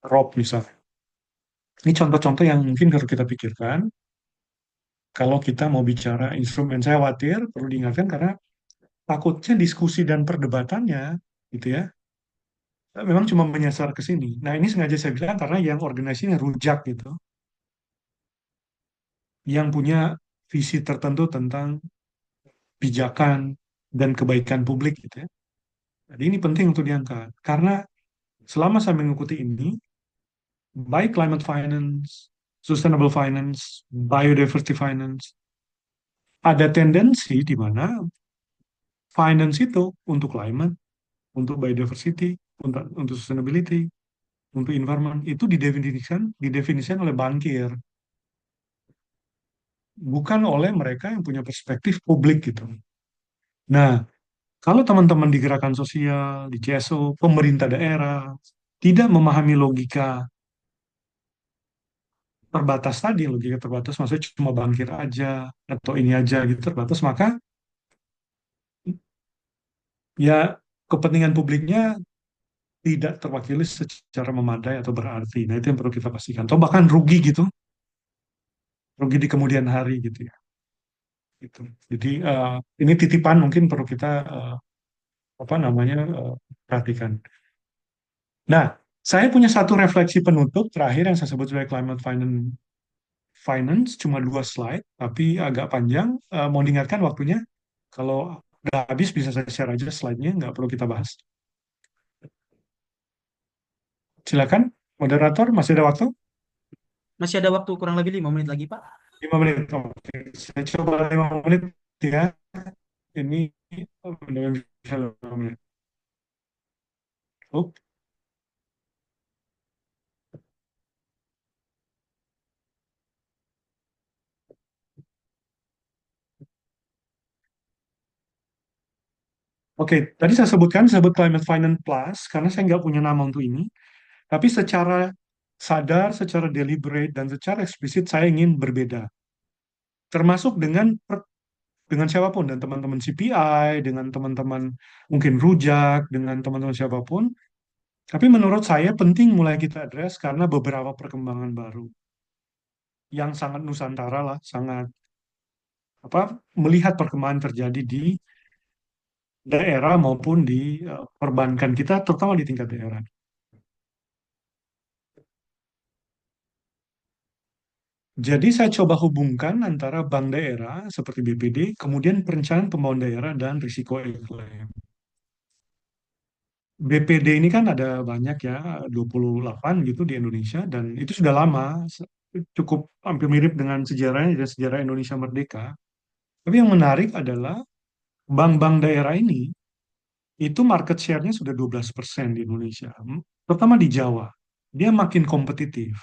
rob misalnya. Ini contoh-contoh yang mungkin harus kita pikirkan kalau kita mau bicara instrumen. Saya khawatir perlu diingatkan karena takutnya diskusi dan perdebatannya gitu ya memang cuma menyasar ke sini. Nah ini sengaja saya bilang karena yang organisasinya rujak gitu, yang punya visi tertentu tentang pijakan dan kebaikan publik gitu ya. Jadi ini penting untuk diangkat karena selama saya mengikuti ini, baik climate finance, sustainable finance, biodiversity finance, ada tendensi di mana finance itu untuk climate, untuk biodiversity, untuk sustainability, untuk environment itu didefinisikan oleh bankir, bukan oleh mereka yang punya perspektif publik gitu. Nah, kalau teman-teman di gerakan sosial, di CSO, pemerintah daerah, tidak memahami logika terbatas tadi, logika terbatas maksudnya cuma bankir aja, atau ini aja gitu terbatas, maka ya kepentingan publiknya tidak terwakili secara memadai atau berarti. Nah, itu yang perlu kita pastikan. Atau bahkan rugi gitu, rugi di kemudian hari gitu ya. Gitu. Jadi ini titipan mungkin perlu kita apa namanya perhatikan. Nah, saya punya satu refleksi penutup terakhir yang saya sebut sebagai climate finance, cuma 2 slide, tapi agak panjang. Mau diingatkan waktunya, kalau udah habis bisa saya share aja slide-nya, nggak perlu kita bahas. Silakan, moderator, masih ada waktu? Masih ada waktu kurang lebih 5 menit lagi, Pak. 5 menit, oke. Saya coba 5 menit ya. Ini dengan filmnya. Oh, oke, tadi saya sebut Climate Finance Plus karena saya nggak punya nama untuk ini. Tapi secara sadar, secara deliberate, dan secara eksplisit saya ingin berbeda. Termasuk dengan siapapun, dan teman-teman CPI, dengan teman-teman mungkin Rujak, dengan teman-teman siapapun. Tapi menurut saya penting mulai kita address karena beberapa perkembangan baru yang sangat nusantara lah, sangat apa melihat perkembangan terjadi di daerah maupun di perbankan kita, terutama di tingkat daerah. Jadi saya coba hubungkan antara bank daerah seperti BPD, kemudian perencanaan pembangunan daerah dan risiko iklim. BPD ini kan ada banyak ya, 28 gitu di Indonesia, dan itu sudah lama, cukup hampir mirip dengan sejarahnya dan sejarah Indonesia merdeka. Tapi yang menarik adalah bank-bank daerah ini, itu market share-nya sudah 12% di Indonesia, terutama di Jawa. Dia makin kompetitif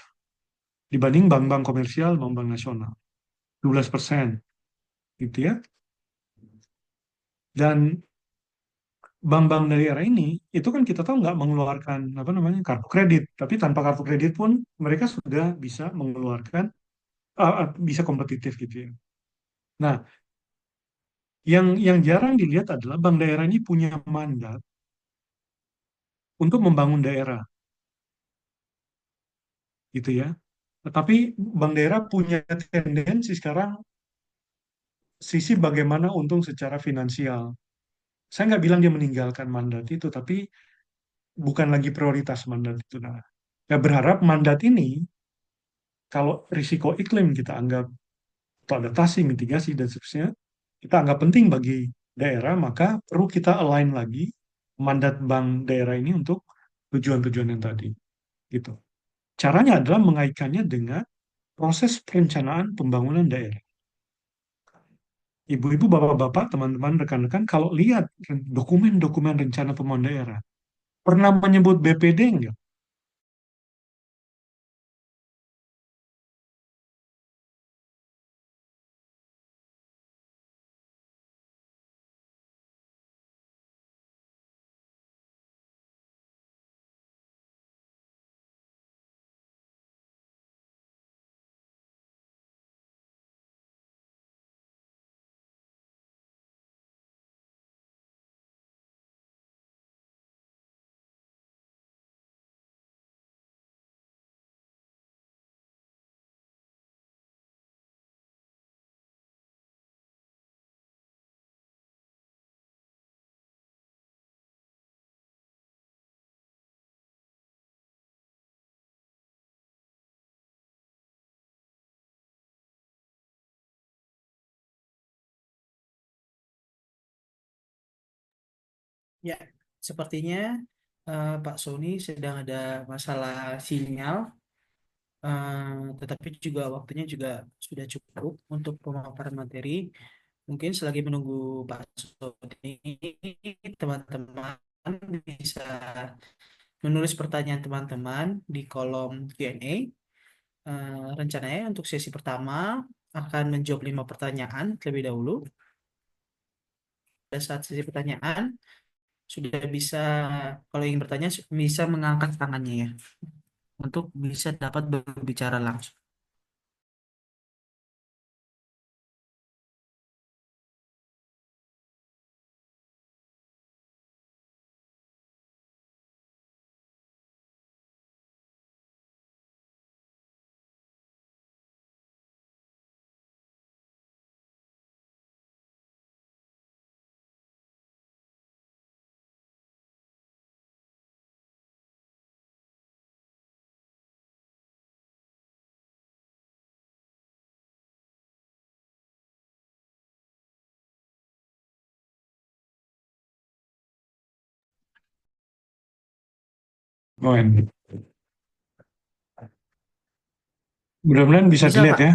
dibanding bank-bank komersial, bank-bank nasional. 12% gitu ya. Dan bank-bank daerah ini itu kan kita tahu nggak mengeluarkan apa namanya kartu kredit, tapi tanpa kartu kredit pun mereka sudah bisa mengeluarkan bisa kompetitif gitu ya. Nah, yang jarang dilihat adalah bank daerah ini punya mandat untuk membangun daerah gitu ya. Tetapi bank daerah punya tendensi sekarang sisi bagaimana untung secara finansial. Saya nggak bilang dia meninggalkan mandat itu, tapi bukan lagi prioritas mandat itu. Nah, ya berharap mandat ini kalau risiko iklim kita anggap atau adaptasi, mitigasi, dan seterusnya, kita anggap penting bagi daerah, maka perlu kita align lagi mandat bank daerah ini untuk tujuan-tujuan yang tadi. Gitu. Caranya adalah mengaitkannya dengan proses perencanaan pembangunan daerah. Ibu-ibu, bapak-bapak, teman-teman, rekan-rekan, kalau lihat dokumen-dokumen rencana pembangunan daerah, pernah menyebut BPD enggak? Ya, sepertinya Pak Sony sedang ada masalah sinyal, tetapi juga waktunya juga sudah cukup untuk pemaparan materi. Mungkin selagi menunggu Pak Sony, teman-teman bisa menulis pertanyaan teman-teman di kolom Q&A. Rencananya untuk sesi pertama akan menjawab 5 pertanyaan terlebih dahulu. Pada saat sesi pertanyaan, sudah bisa, kalau ingin bertanya, bisa mengangkat tangannya ya, untuk bisa dapat berbicara langsung. Oh, ini. Mudah-mudahan bisa Bisa, dilihat Pak? ya.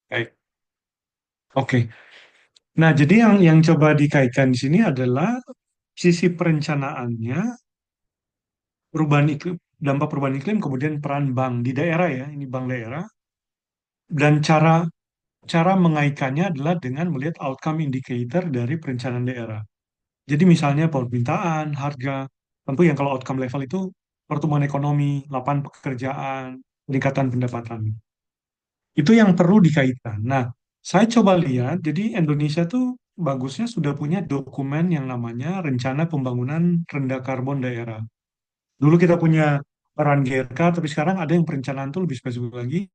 Baik. Oke. Nah, jadi yang coba dikaitkan di sini adalah sisi perencanaannya, perubahan iklim, dampak perubahan iklim, kemudian peran bank di daerah ya, ini bank daerah, dan cara cara mengaitkannya adalah dengan melihat outcome indicator dari perencanaan daerah. Jadi misalnya permintaan, harga, tentu yang kalau outcome level itu pertumbuhan ekonomi, lapangan pekerjaan, peningkatan pendapatan. Itu yang perlu dikaitkan. Nah, saya coba lihat, jadi Indonesia tuh bagusnya sudah punya dokumen yang namanya Rencana Pembangunan Rendah Karbon Daerah. Dulu kita punya peran GRK, tapi sekarang ada yang perencanaan tuh lebih spesifik lagi,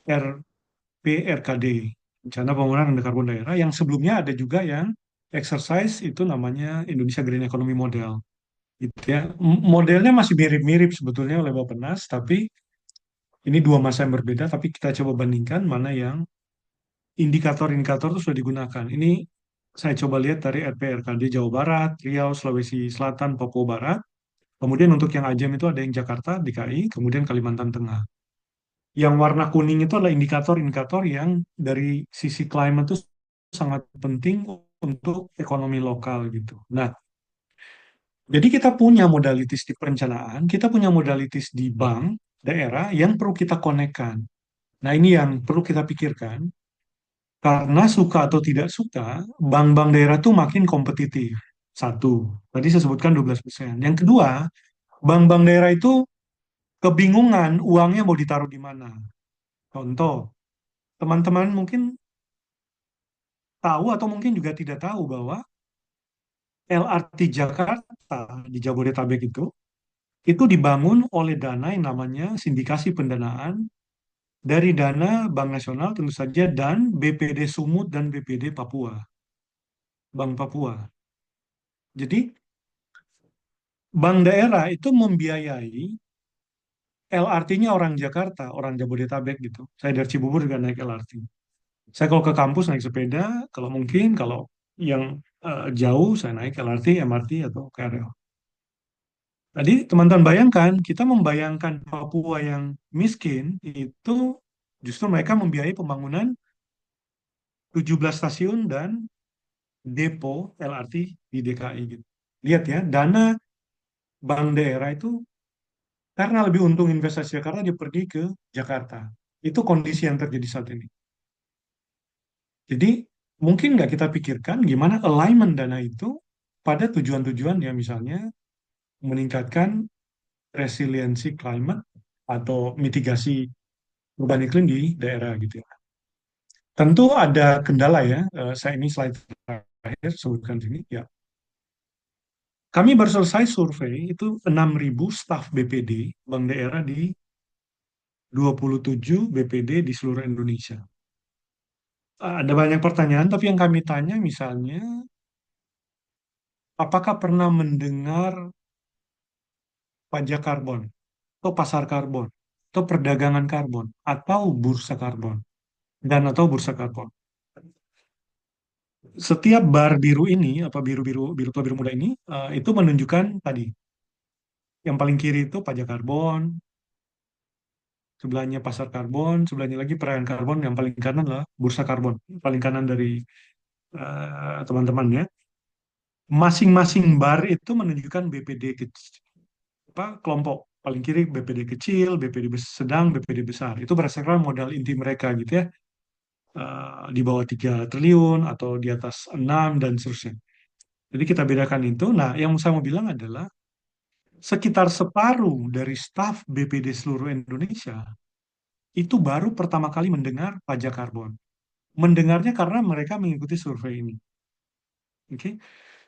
RPRKD, Rencana Pembangunan Rendah Karbon Daerah, yang sebelumnya ada juga yang exercise itu namanya Indonesia Green Economy Model. Gitu ya. Modelnya masih mirip-mirip sebetulnya oleh Bappenas, tapi ini dua masa yang berbeda, tapi kita coba bandingkan mana yang indikator-indikator itu sudah digunakan. Ini saya coba lihat dari RPRKD Jawa Barat, Riau, Sulawesi Selatan, Papua Barat. Kemudian untuk yang Ajam itu ada yang Jakarta, DKI, kemudian Kalimantan Tengah. Yang warna kuning itu adalah indikator-indikator yang dari sisi climate itu sangat penting untuk ekonomi lokal gitu. Nah, jadi kita punya modalitis di perencanaan, kita punya modalitis di bank daerah yang perlu kita konekkan. Nah, ini yang perlu kita pikirkan. Karena suka atau tidak suka, bank-bank daerah tuh makin kompetitif. Satu, tadi saya sebutkan 12%. Yang kedua, bank-bank daerah itu kebingungan uangnya mau ditaruh di mana. Contoh, teman-teman mungkin tahu atau mungkin juga tidak tahu bahwa LRT Jakarta di Jabodetabek itu dibangun oleh dana yang namanya sindikasi pendanaan dari dana Bank Nasional tentu saja dan BPD Sumut dan BPD Papua, Bank Papua. Jadi bank daerah itu membiayai LRT-nya orang Jakarta, orang Jabodetabek gitu. Saya dari Cibubur juga naik LRT. Saya kalau ke kampus naik sepeda, kalau mungkin, kalau yang jauh saya naik LRT, MRT atau KRL. Tadi teman-teman bayangkan, kita membayangkan Papua yang miskin itu justru mereka membiayai pembangunan 17 stasiun dan depo LRT di DKI gitu. Lihat ya, dana bank daerah itu karena lebih untung investasi Jakarta, dia pergi ke Jakarta. Itu kondisi yang terjadi saat ini. Jadi, mungkin nggak kita pikirkan gimana alignment dana itu pada tujuan-tujuan ya misalnya meningkatkan resiliensi climate atau mitigasi perubahan iklim di daerah gitu ya. Tentu ada kendala ya, saya ini slide terakhir sebutkan sini ya. Kami baru selesai survei itu 6.000 staf BPD Bank Daerah di 27 BPD di seluruh Indonesia. Ada banyak pertanyaan, tapi yang kami tanya misalnya, apakah pernah mendengar pajak karbon, atau pasar karbon, atau perdagangan karbon, atau bursa karbon, dan atau bursa karbon? Setiap bar biru ini, apa biru-biru, biru tua biru muda ini, itu menunjukkan tadi, yang paling kiri itu pajak karbon, sebelahnya pasar karbon, sebelahnya lagi perdagangan karbon, yang paling kanan adalah bursa karbon, paling kanan dari teman-teman ya. Masing-masing bar itu menunjukkan BPD kecil, apa, kelompok. Paling kiri BPD kecil, BPD sedang, BPD besar. Itu berdasarkan modal inti mereka gitu ya. Di bawah 3 triliun atau di atas 6 dan seterusnya. Jadi kita bedakan itu. Nah, yang saya mau bilang adalah sekitar separuh dari staf BPD seluruh Indonesia itu baru pertama kali mendengar pajak karbon. Mendengarnya karena mereka mengikuti survei ini. Oke.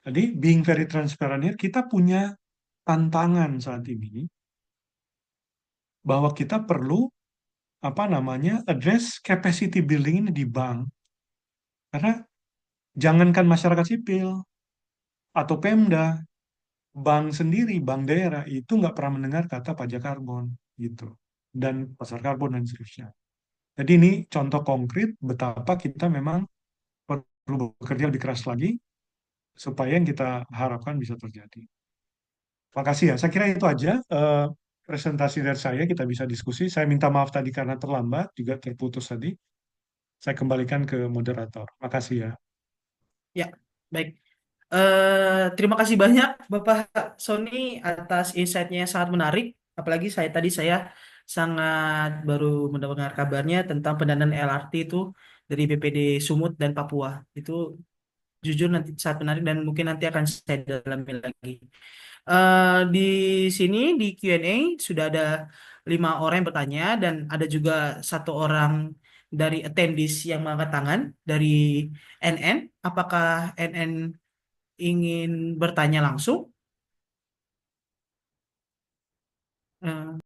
Jadi being very transparent here, kita punya tantangan saat ini bahwa kita perlu apa namanya address capacity building ini di bank karena jangankan masyarakat sipil atau Pemda, bank sendiri, bank daerah itu nggak pernah mendengar kata pajak karbon gitu dan pasar karbon dan seterusnya. Jadi ini contoh konkret betapa kita memang perlu bekerja lebih keras lagi supaya yang kita harapkan bisa terjadi. Makasih ya. Saya kira itu aja presentasi dari saya. Kita bisa diskusi. Saya minta maaf tadi karena terlambat, juga terputus tadi. Saya kembalikan ke moderator. Makasih ya. Ya, baik. Terima kasih banyak Bapak Sony atas insight-nya yang sangat menarik. Apalagi saya sangat baru mendengar kabarnya tentang pendanaan LRT itu dari BPD Sumut dan Papua. Itu jujur nanti sangat menarik dan mungkin nanti akan saya dalami lagi. Di sini di Q&A sudah ada 5 orang yang bertanya dan ada juga 1 orang dari attendees yang mengangkat tangan dari NN. Apakah NN ingin bertanya langsung? Eh,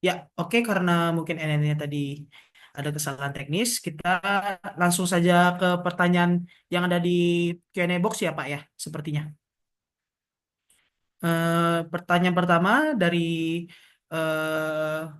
ya, oke, karena mungkin NN-nya tadi ada kesalahan teknis, kita langsung saja ke pertanyaan yang ada di Q&A box ya Pak ya, sepertinya. Pertanyaan pertama dari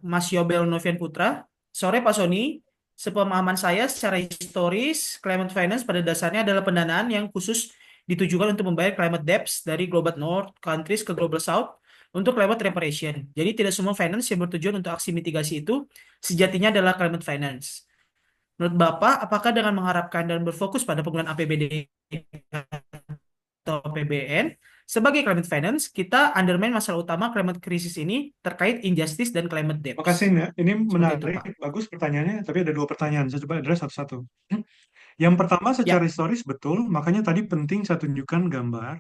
Mas Yobel Novian Putra. Sore Pak Sony, sepemahaman saya secara historis, climate finance pada dasarnya adalah pendanaan yang khusus ditujukan untuk membayar climate debts dari Global North countries ke Global South untuk climate reparation. Jadi tidak semua finance yang bertujuan untuk aksi mitigasi itu sejatinya adalah climate finance. Menurut Bapak, apakah dengan mengharapkan dan berfokus pada penggunaan APBD atau PBN sebagai climate finance, kita undermine masalah utama climate crisis ini terkait injustice dan climate debts. Makasih, Mbak. Ini Seperti itu, menarik, Pak. bagus pertanyaannya, tapi ada 2 pertanyaan. Saya coba address satu-satu. Yang pertama, secara Ya, historis betul, makanya tadi penting saya tunjukkan gambar,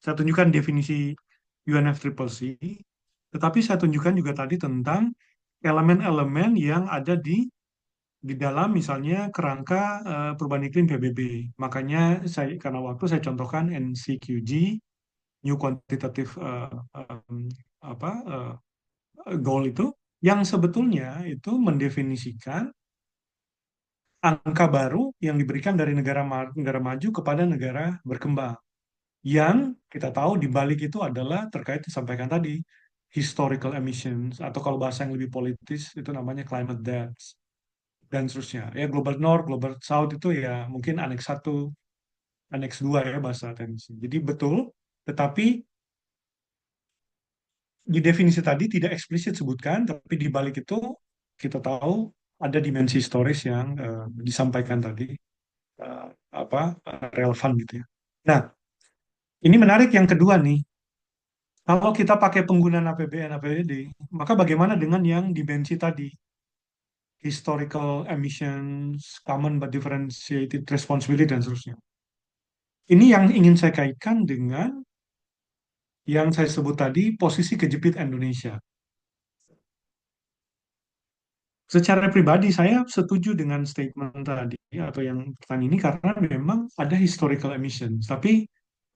saya tunjukkan definisi UNFCCC, tetapi saya tunjukkan juga tadi tentang elemen-elemen yang ada di dalam misalnya kerangka perubahan iklim PBB. Makanya saya karena waktu saya contohkan NCQG, New Quantitative apa goal itu yang sebetulnya itu mendefinisikan angka baru yang diberikan dari negara maju kepada negara berkembang. Yang kita tahu di balik itu adalah terkait disampaikan tadi historical emissions atau kalau bahasa yang lebih politis itu namanya climate debt dan seterusnya. Ya global north, global south itu ya mungkin aneks 1, aneks 2 ya bahasa teknis. Jadi betul, tetapi di definisi tadi tidak eksplisit sebutkan, tapi di balik itu kita tahu ada dimensi historis yang disampaikan tadi eh, relevan gitu ya. Nah, ini menarik yang kedua nih. Kalau kita pakai penggunaan APBN, APBD, maka bagaimana dengan yang dimensi tadi? Historical emissions, common but differentiated responsibility, dan seterusnya. Ini yang ingin saya kaitkan dengan yang saya sebut tadi, posisi kejepit Indonesia. Secara pribadi, saya setuju dengan statement tadi, atau yang pertanyaan ini, karena memang ada historical emissions. Tapi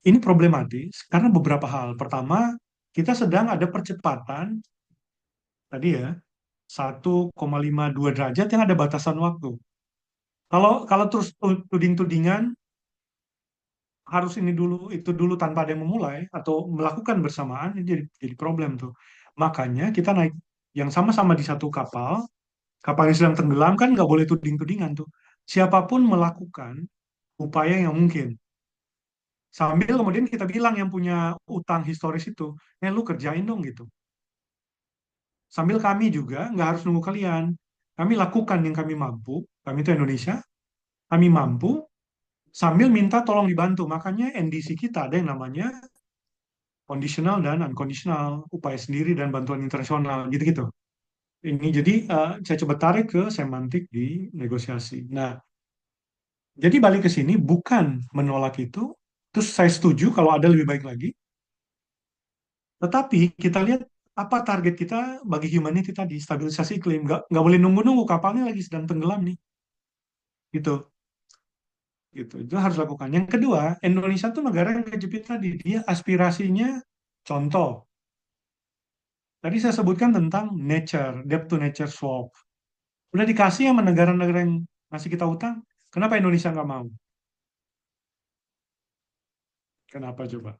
ini problematis karena beberapa hal. Pertama, kita sedang ada percepatan, tadi ya, 1,52 derajat yang ada batasan waktu. Kalau terus tuding-tudingan harus ini dulu itu dulu tanpa ada yang memulai atau melakukan bersamaan ini jadi problem tuh. Makanya kita naik yang sama-sama di satu kapal, kapal yang sedang tenggelam kan nggak boleh tuding-tudingan tuh. Siapapun melakukan upaya yang mungkin. Sambil kemudian kita bilang yang punya utang historis itu, lu kerjain dong gitu. Sambil kami juga nggak harus nunggu kalian. Kami lakukan yang kami mampu. Kami itu Indonesia, kami mampu sambil minta tolong dibantu. Makanya NDC kita ada yang namanya conditional dan unconditional, upaya sendiri dan bantuan internasional, gitu-gitu. Ini jadi saya coba tarik ke semantik di negosiasi. Nah, jadi balik ke sini bukan menolak itu, terus saya setuju kalau ada lebih baik lagi, tetapi kita lihat apa target kita bagi humanity tadi, stabilisasi iklim. Nggak boleh nunggu-nunggu kapalnya lagi sedang tenggelam nih. Gitu. Gitu. Itu harus lakukan. Yang kedua, Indonesia tuh negara yang kejepit tadi. Dia aspirasinya contoh. Tadi saya sebutkan tentang nature, debt to nature swap. Udah dikasih sama negara-negara yang ngasih kita utang, kenapa Indonesia nggak mau? Kenapa coba?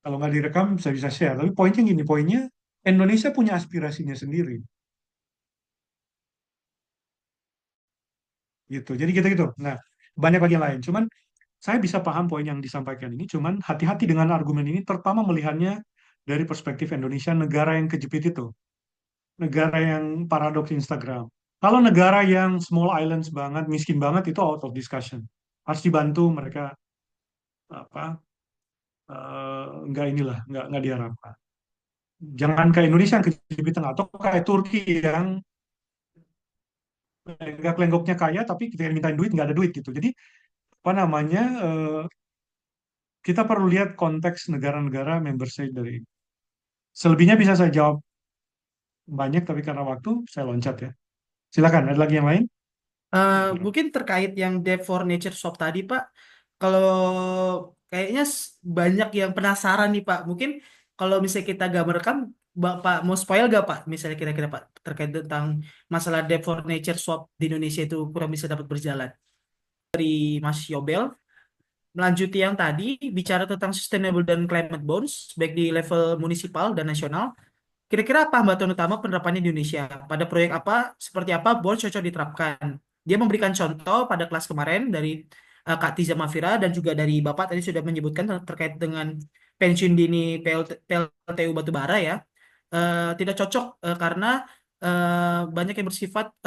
Kalau nggak direkam, saya bisa share. Tapi poinnya gini, poinnya Indonesia punya aspirasinya sendiri. Gitu. Jadi gitu-gitu. Nah, banyak lagi yang lain. Cuman saya bisa paham poin yang disampaikan ini, cuman hati-hati dengan argumen ini, terutama melihatnya dari perspektif Indonesia, negara yang kejepit itu, negara yang paradoks Instagram. Kalau negara yang small islands banget, miskin banget, itu out of discussion. Harus dibantu mereka, apa, nggak inilah, nggak diharapkan. Jangan kayak Indonesia yang kejepit tengah, atau kayak Turki yang lenggak-lenggoknya kaya, tapi ketika mintain duit nggak ada duit gitu. Jadi apa namanya, kita perlu lihat konteks negara-negara member state dari ini. Selebihnya bisa saya jawab banyak, tapi karena waktu saya loncat ya. Silakan, ada lagi yang lain? Mungkin terkait yang Dev for Nature Swap tadi, Pak. Kalau kayaknya banyak yang penasaran nih, Pak. Mungkin kalau misalnya kita gambarkan, Bapak mau spoil gak, Pak? Misalnya kira-kira, Pak, terkait tentang masalah Dev for Nature Swap di Indonesia itu kurang bisa dapat berjalan. Dari Mas Yobel, melanjuti yang tadi, bicara tentang sustainable dan climate bonds, baik di level munisipal dan nasional. Kira-kira apa hambatan utama penerapannya di Indonesia? Pada proyek apa, seperti apa bonds cocok diterapkan? Dia memberikan contoh pada kelas kemarin dari Kak Tiza Mafira dan juga dari Bapak tadi sudah menyebutkan terkait dengan pensiun dini PLTU batubara ya. Tidak cocok karena banyak yang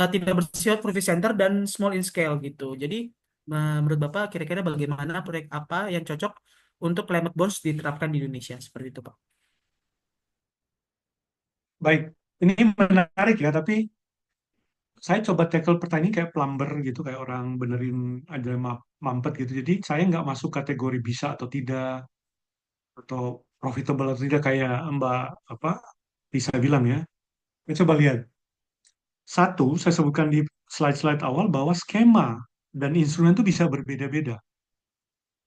tidak bersifat profit center dan small in scale gitu. Jadi menurut Bapak kira-kira bagaimana proyek apa yang cocok untuk climate bonds diterapkan di Indonesia seperti itu, Pak? Baik, ini menarik ya, tapi saya coba tackle pertanyaan kayak plumber gitu, kayak orang benerin ada mampet gitu. Jadi saya nggak masuk kategori bisa atau tidak, atau profitable atau tidak kayak Mbak apa bisa bilang ya. Kita coba lihat. Satu, saya sebutkan di slide-slide awal bahwa skema dan instrumen itu bisa berbeda-beda.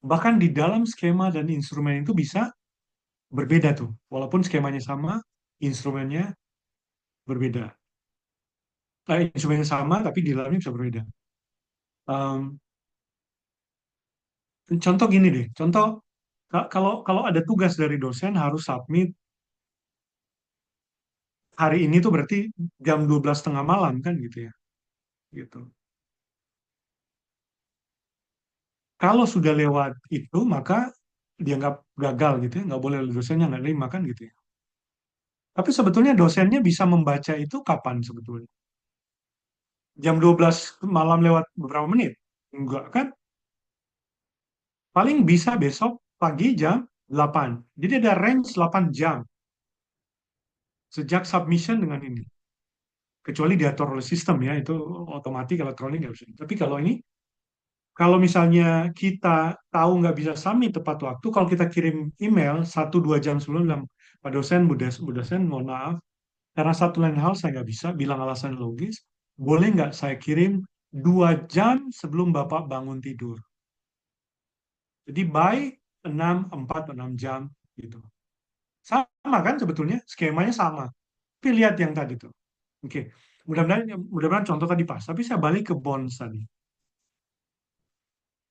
Bahkan di dalam skema dan instrumen itu bisa berbeda tuh. Walaupun skemanya sama, instrumennya berbeda. Instrumennya sama, tapi di dalamnya bisa berbeda. Um, Contoh gini deh, contoh kalau kalau ada tugas dari dosen harus submit hari ini tuh berarti jam 12 tengah malam kan gitu ya. Gitu. Kalau sudah lewat itu maka dianggap gagal gitu ya, nggak boleh dosennya nggak terima kan gitu ya. Tapi sebetulnya dosennya bisa membaca itu kapan sebetulnya? Jam 12 malam lewat beberapa menit? Enggak kan? Paling bisa besok pagi jam 8. Jadi ada range 8 jam sejak submission dengan ini. Kecuali diatur oleh sistem ya, itu otomatis elektronik nggak bisa. Tapi kalau ini, kalau misalnya kita tahu nggak bisa submit tepat waktu, kalau kita kirim email 1-2 jam sebelum bilang, Pak dosen, Bu dosen, mohon maaf, karena satu lain hal saya nggak bisa, bilang alasan logis, boleh nggak saya kirim 2 jam sebelum Bapak bangun tidur? Jadi by 6, 4, 6 jam gitu. Sama kan sebetulnya, skemanya sama. Tapi lihat yang tadi tuh. Oke, mudah-mudahan contoh tadi pas. Tapi saya balik ke bonds tadi.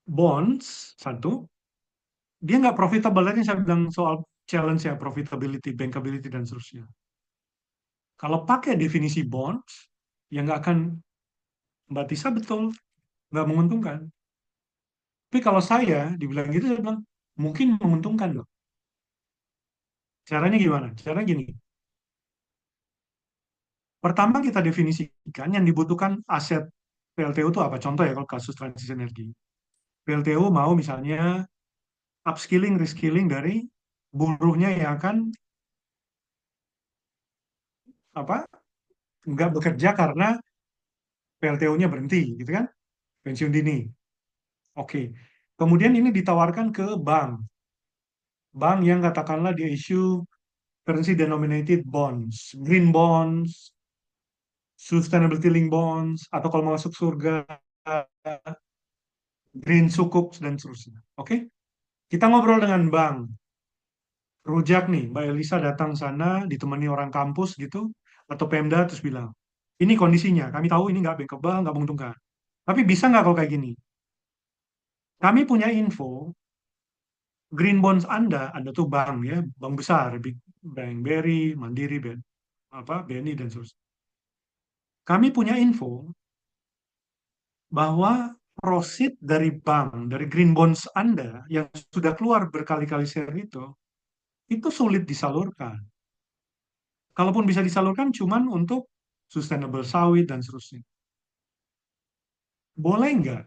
Bonds, satu, dia nggak profitable. Tadi saya bilang soal challenge ya, profitability, bankability, dan seterusnya. Kalau pakai definisi bonds, ya nggak akan, Mbak Tisa betul, nggak menguntungkan. Tapi kalau saya dibilang gitu, saya bilang, mungkin menguntungkan loh. Caranya gimana? Caranya gini. Pertama kita definisikan yang dibutuhkan aset PLTU itu apa? Contoh ya kalau kasus transisi energi. PLTU mau misalnya upskilling, reskilling dari buruhnya yang akan apa nggak bekerja karena PLTU-nya berhenti, gitu kan? Pensiun dini. Oke. Kemudian ini ditawarkan ke bank. Bank yang katakanlah dia issue currency denominated bonds, green bonds, sustainability linked bonds, atau kalau mau masuk surga, green sukuk, dan seterusnya. Oke? Kita ngobrol dengan bank. Rujak nih, Mbak Elisa datang sana, ditemani orang kampus gitu, atau Pemda, terus bilang, ini kondisinya, kami tahu ini nggak bankable, nggak menguntungkan. Tapi bisa nggak kalau kayak gini? Kami punya info, green bonds Anda tuh bank ya, bank besar, Big Bank BRI, Mandiri, BNI, dan seterusnya. Kami punya info bahwa proceed dari bank, dari green bonds Anda, yang sudah keluar berkali-kali share itu, itu sulit disalurkan. Kalaupun bisa disalurkan cuman untuk sustainable sawit dan seterusnya. Boleh nggak?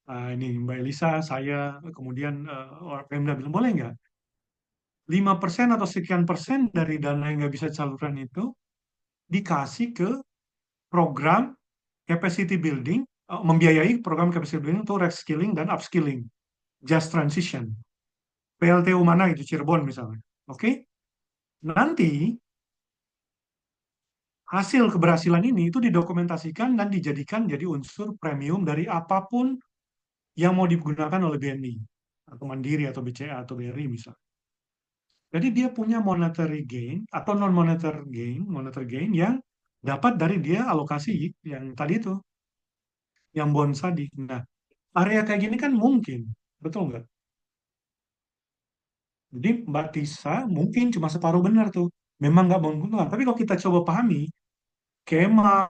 Ini Mbak Elisa, saya, kemudian orang Pemda bilang, boleh nggak? 5% atau sekian persen dari dana yang nggak bisa disalurkan itu dikasih ke program capacity building, membiayai program capacity building untuk reskilling dan upskilling, just transition. PLTU mana itu, Cirebon misalnya. Oke? Nanti hasil keberhasilan ini itu didokumentasikan dan dijadikan jadi unsur premium dari apapun yang mau digunakan oleh BNI atau Mandiri atau BCA atau BRI misalnya. Jadi dia punya monetary gain atau non monetary gain yang dapat dari dia alokasi yang tadi itu, yang bonds tadi. Nah, area kayak gini kan mungkin, betul nggak? Jadi Mbak Tisa mungkin cuma separuh benar tuh. Memang nggak menguntungkan. Tapi kalau kita coba pahami, skema,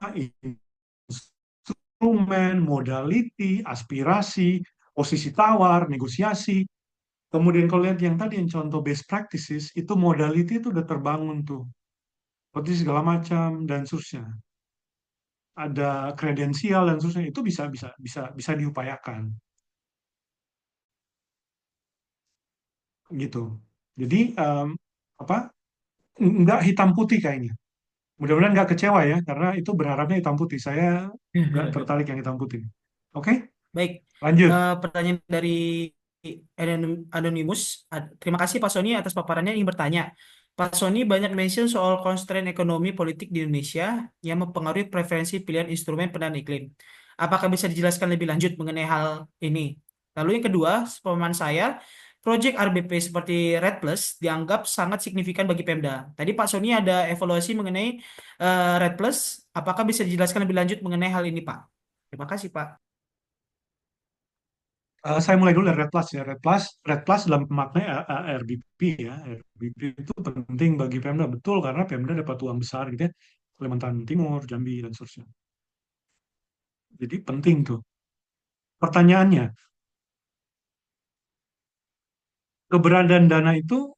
instrumen, modality, aspirasi, posisi tawar, negosiasi. Kemudian kalau lihat yang tadi yang contoh best practices, itu modality itu udah terbangun tuh. Seperti segala macam dan seterusnya. Ada kredensial dan seterusnya. Itu bisa bisa bisa bisa diupayakan gitu. Jadi apa? Nggak hitam putih kayaknya. Mudah-mudahan nggak kecewa ya, karena itu berharapnya hitam putih. Saya nggak tertarik yang hitam putih. Oke, Baik, lanjut. pertanyaan dari Anonymous. Terima kasih Pak Sony atas paparannya. Ingin bertanya, Pak Sony banyak mention soal constraint ekonomi politik di Indonesia yang mempengaruhi preferensi pilihan instrumen pendanaan iklim. Apakah bisa dijelaskan lebih lanjut mengenai hal ini? Lalu yang kedua, pemahaman saya, proyek RBP seperti Red Plus dianggap sangat signifikan bagi Pemda. Tadi Pak Sony ada evaluasi mengenai Red Plus. Apakah bisa dijelaskan lebih lanjut mengenai hal ini, Pak? Terima kasih, Pak. Saya mulai dulu dari Red Plus ya. Red Plus dalam pemaknai RBP ya. RBP itu penting bagi Pemda, betul, karena Pemda dapat uang besar gitu ya. Kalimantan Timur, Jambi, dan seterusnya. Jadi penting tuh. Pertanyaannya, keberadaan dana itu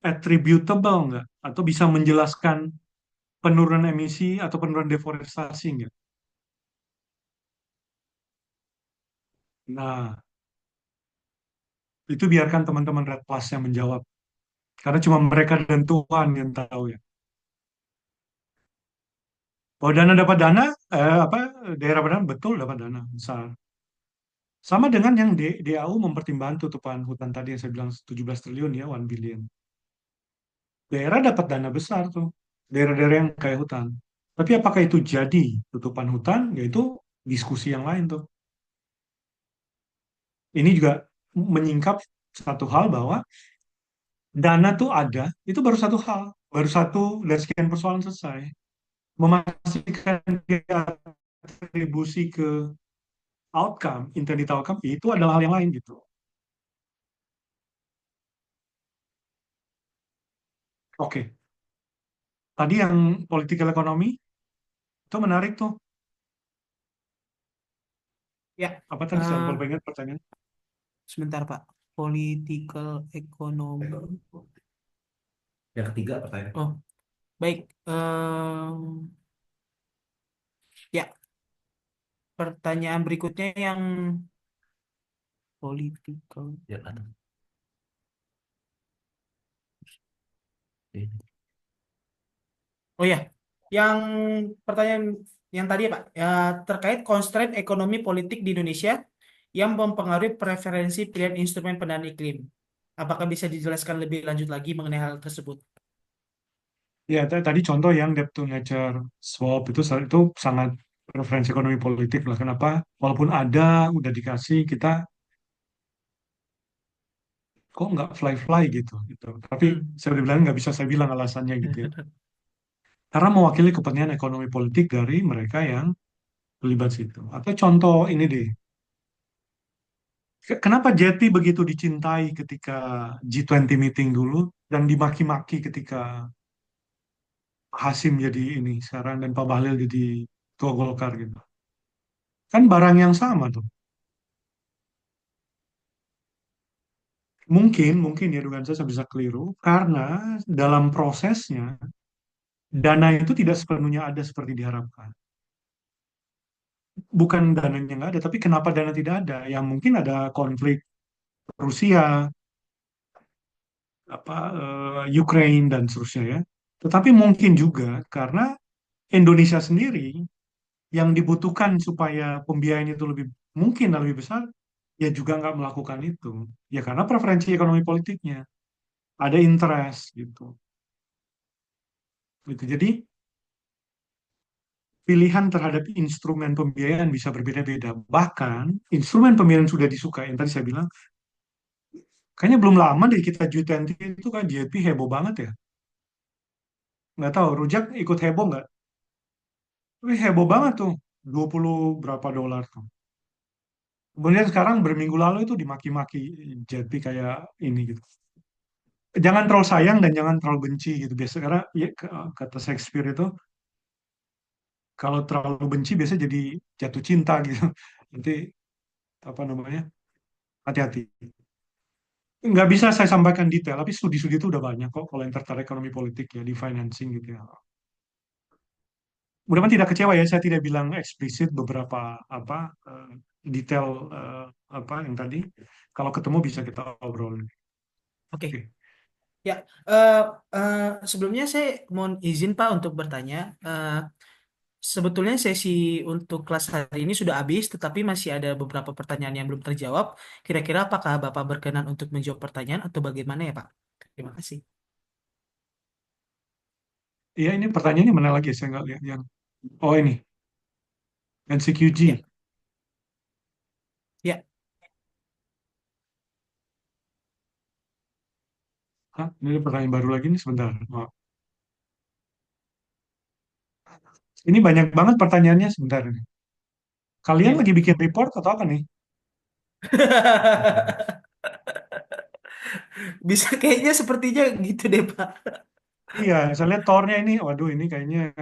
attributable nggak? Atau bisa menjelaskan penurunan emisi atau penurunan deforestasi nggak? Nah, itu biarkan teman-teman Red Plus yang menjawab. Karena cuma mereka dan Tuhan yang tahu ya. Bahwa dana dapat dana, apa daerah dana betul dapat dana besar. Sama dengan yang DAU mempertimbangkan tutupan hutan tadi yang saya bilang 17 triliun ya, 1 billion. Daerah dapat dana besar tuh. Daerah-daerah yang kayak hutan. Tapi apakah itu jadi tutupan hutan? Yaitu diskusi yang lain tuh. Ini juga menyingkap satu hal bahwa dana tuh ada, itu baru satu hal. Baru satu dari sekian persoalan selesai. Memastikan dia atribusi ke outcome, intended outcome, itu adalah hal yang lain gitu. Oke, tadi yang political economy, itu menarik tuh. Ya, Apa tadi saya eh, lupa ingat pertanyaan. sebentar Pak. Political economy. Yang ketiga pertanyaan. Oh, baik. Ya, pertanyaan berikutnya yang political. Yang ada. Ini. Oh ya, yang pertanyaan yang tadi ya Pak, ya, terkait constraint ekonomi politik di Indonesia yang mempengaruhi preferensi pilihan instrumen pendanaan iklim. Apakah bisa dijelaskan lebih lanjut lagi mengenai hal tersebut? Ya, tadi contoh yang debt to nature swap itu sangat referensi ekonomi politik lah. Kenapa? Walaupun ada, udah dikasih, kita kok nggak fly-fly gitu. Tapi Hmm. saya udah bilang nggak bisa saya bilang alasannya gitu ya. Karena mewakili kepentingan ekonomi politik dari mereka yang terlibat situ. Atau contoh ini deh, kenapa Jeti begitu dicintai ketika G20 meeting dulu dan dimaki-maki ketika Hasim jadi ini sekarang dan Pak Bahlil jadi ketua Golkar gitu. Kan barang yang sama tuh. mungkin ya dugaan saya bisa keliru karena dalam prosesnya dana itu tidak sepenuhnya ada seperti diharapkan. Bukan dananya nggak ada, tapi kenapa dana tidak ada? Ya mungkin ada konflik Rusia, apa Ukraine dan seterusnya ya. Tetapi mungkin juga karena Indonesia sendiri yang dibutuhkan supaya pembiayaan itu mungkin lebih besar, ya juga nggak melakukan itu. Ya karena preferensi ekonomi politiknya, ada interest gitu. Gitu. Jadi pilihan terhadap instrumen pembiayaan bisa berbeda-beda. Bahkan instrumen pembiayaan sudah disukai. Yang tadi saya bilang, kayaknya belum lama deh kita G20 itu kan JP heboh banget ya. Nggak tahu, Rujak ikut heboh nggak? Tapi heboh banget tuh, 20 berapa dolar tuh. Kemudian sekarang berminggu lalu itu dimaki-maki JP kayak ini gitu. Jangan terlalu sayang dan jangan terlalu benci gitu. Biasa karena ya, kata Shakespeare itu kalau terlalu benci biasanya jadi jatuh cinta gitu. Nanti apa namanya? Hati-hati. Nggak bisa saya sampaikan detail, tapi studi-studi itu udah banyak kok kalau yang tertarik ekonomi politik ya di financing gitu ya. Mudah-mudahan tidak kecewa ya, saya tidak bilang eksplisit beberapa apa detail apa yang tadi. Kalau ketemu bisa kita obrolin. Oke. Oke. Ya, eh, sebelumnya saya mohon izin Pak untuk bertanya. Sebetulnya sesi untuk kelas hari ini sudah habis, tetapi masih ada beberapa pertanyaan yang belum terjawab. Kira-kira apakah Bapak berkenan untuk menjawab pertanyaan atau bagaimana ya Pak? Terima kasih. Iya ini pertanyaannya mana lagi ya? Saya nggak lihat yang. Oh ini Ya, NCQG. ya. Hah? Ini ada pertanyaan baru lagi nih sebentar. Oh. Ini banyak banget pertanyaannya sebentar nih. Kalian Oke lagi Pak. bikin report atau apa nih? Bisa kayaknya sepertinya gitu deh Pak. Iya, saya lihat tornya ini. Waduh, ini kayaknya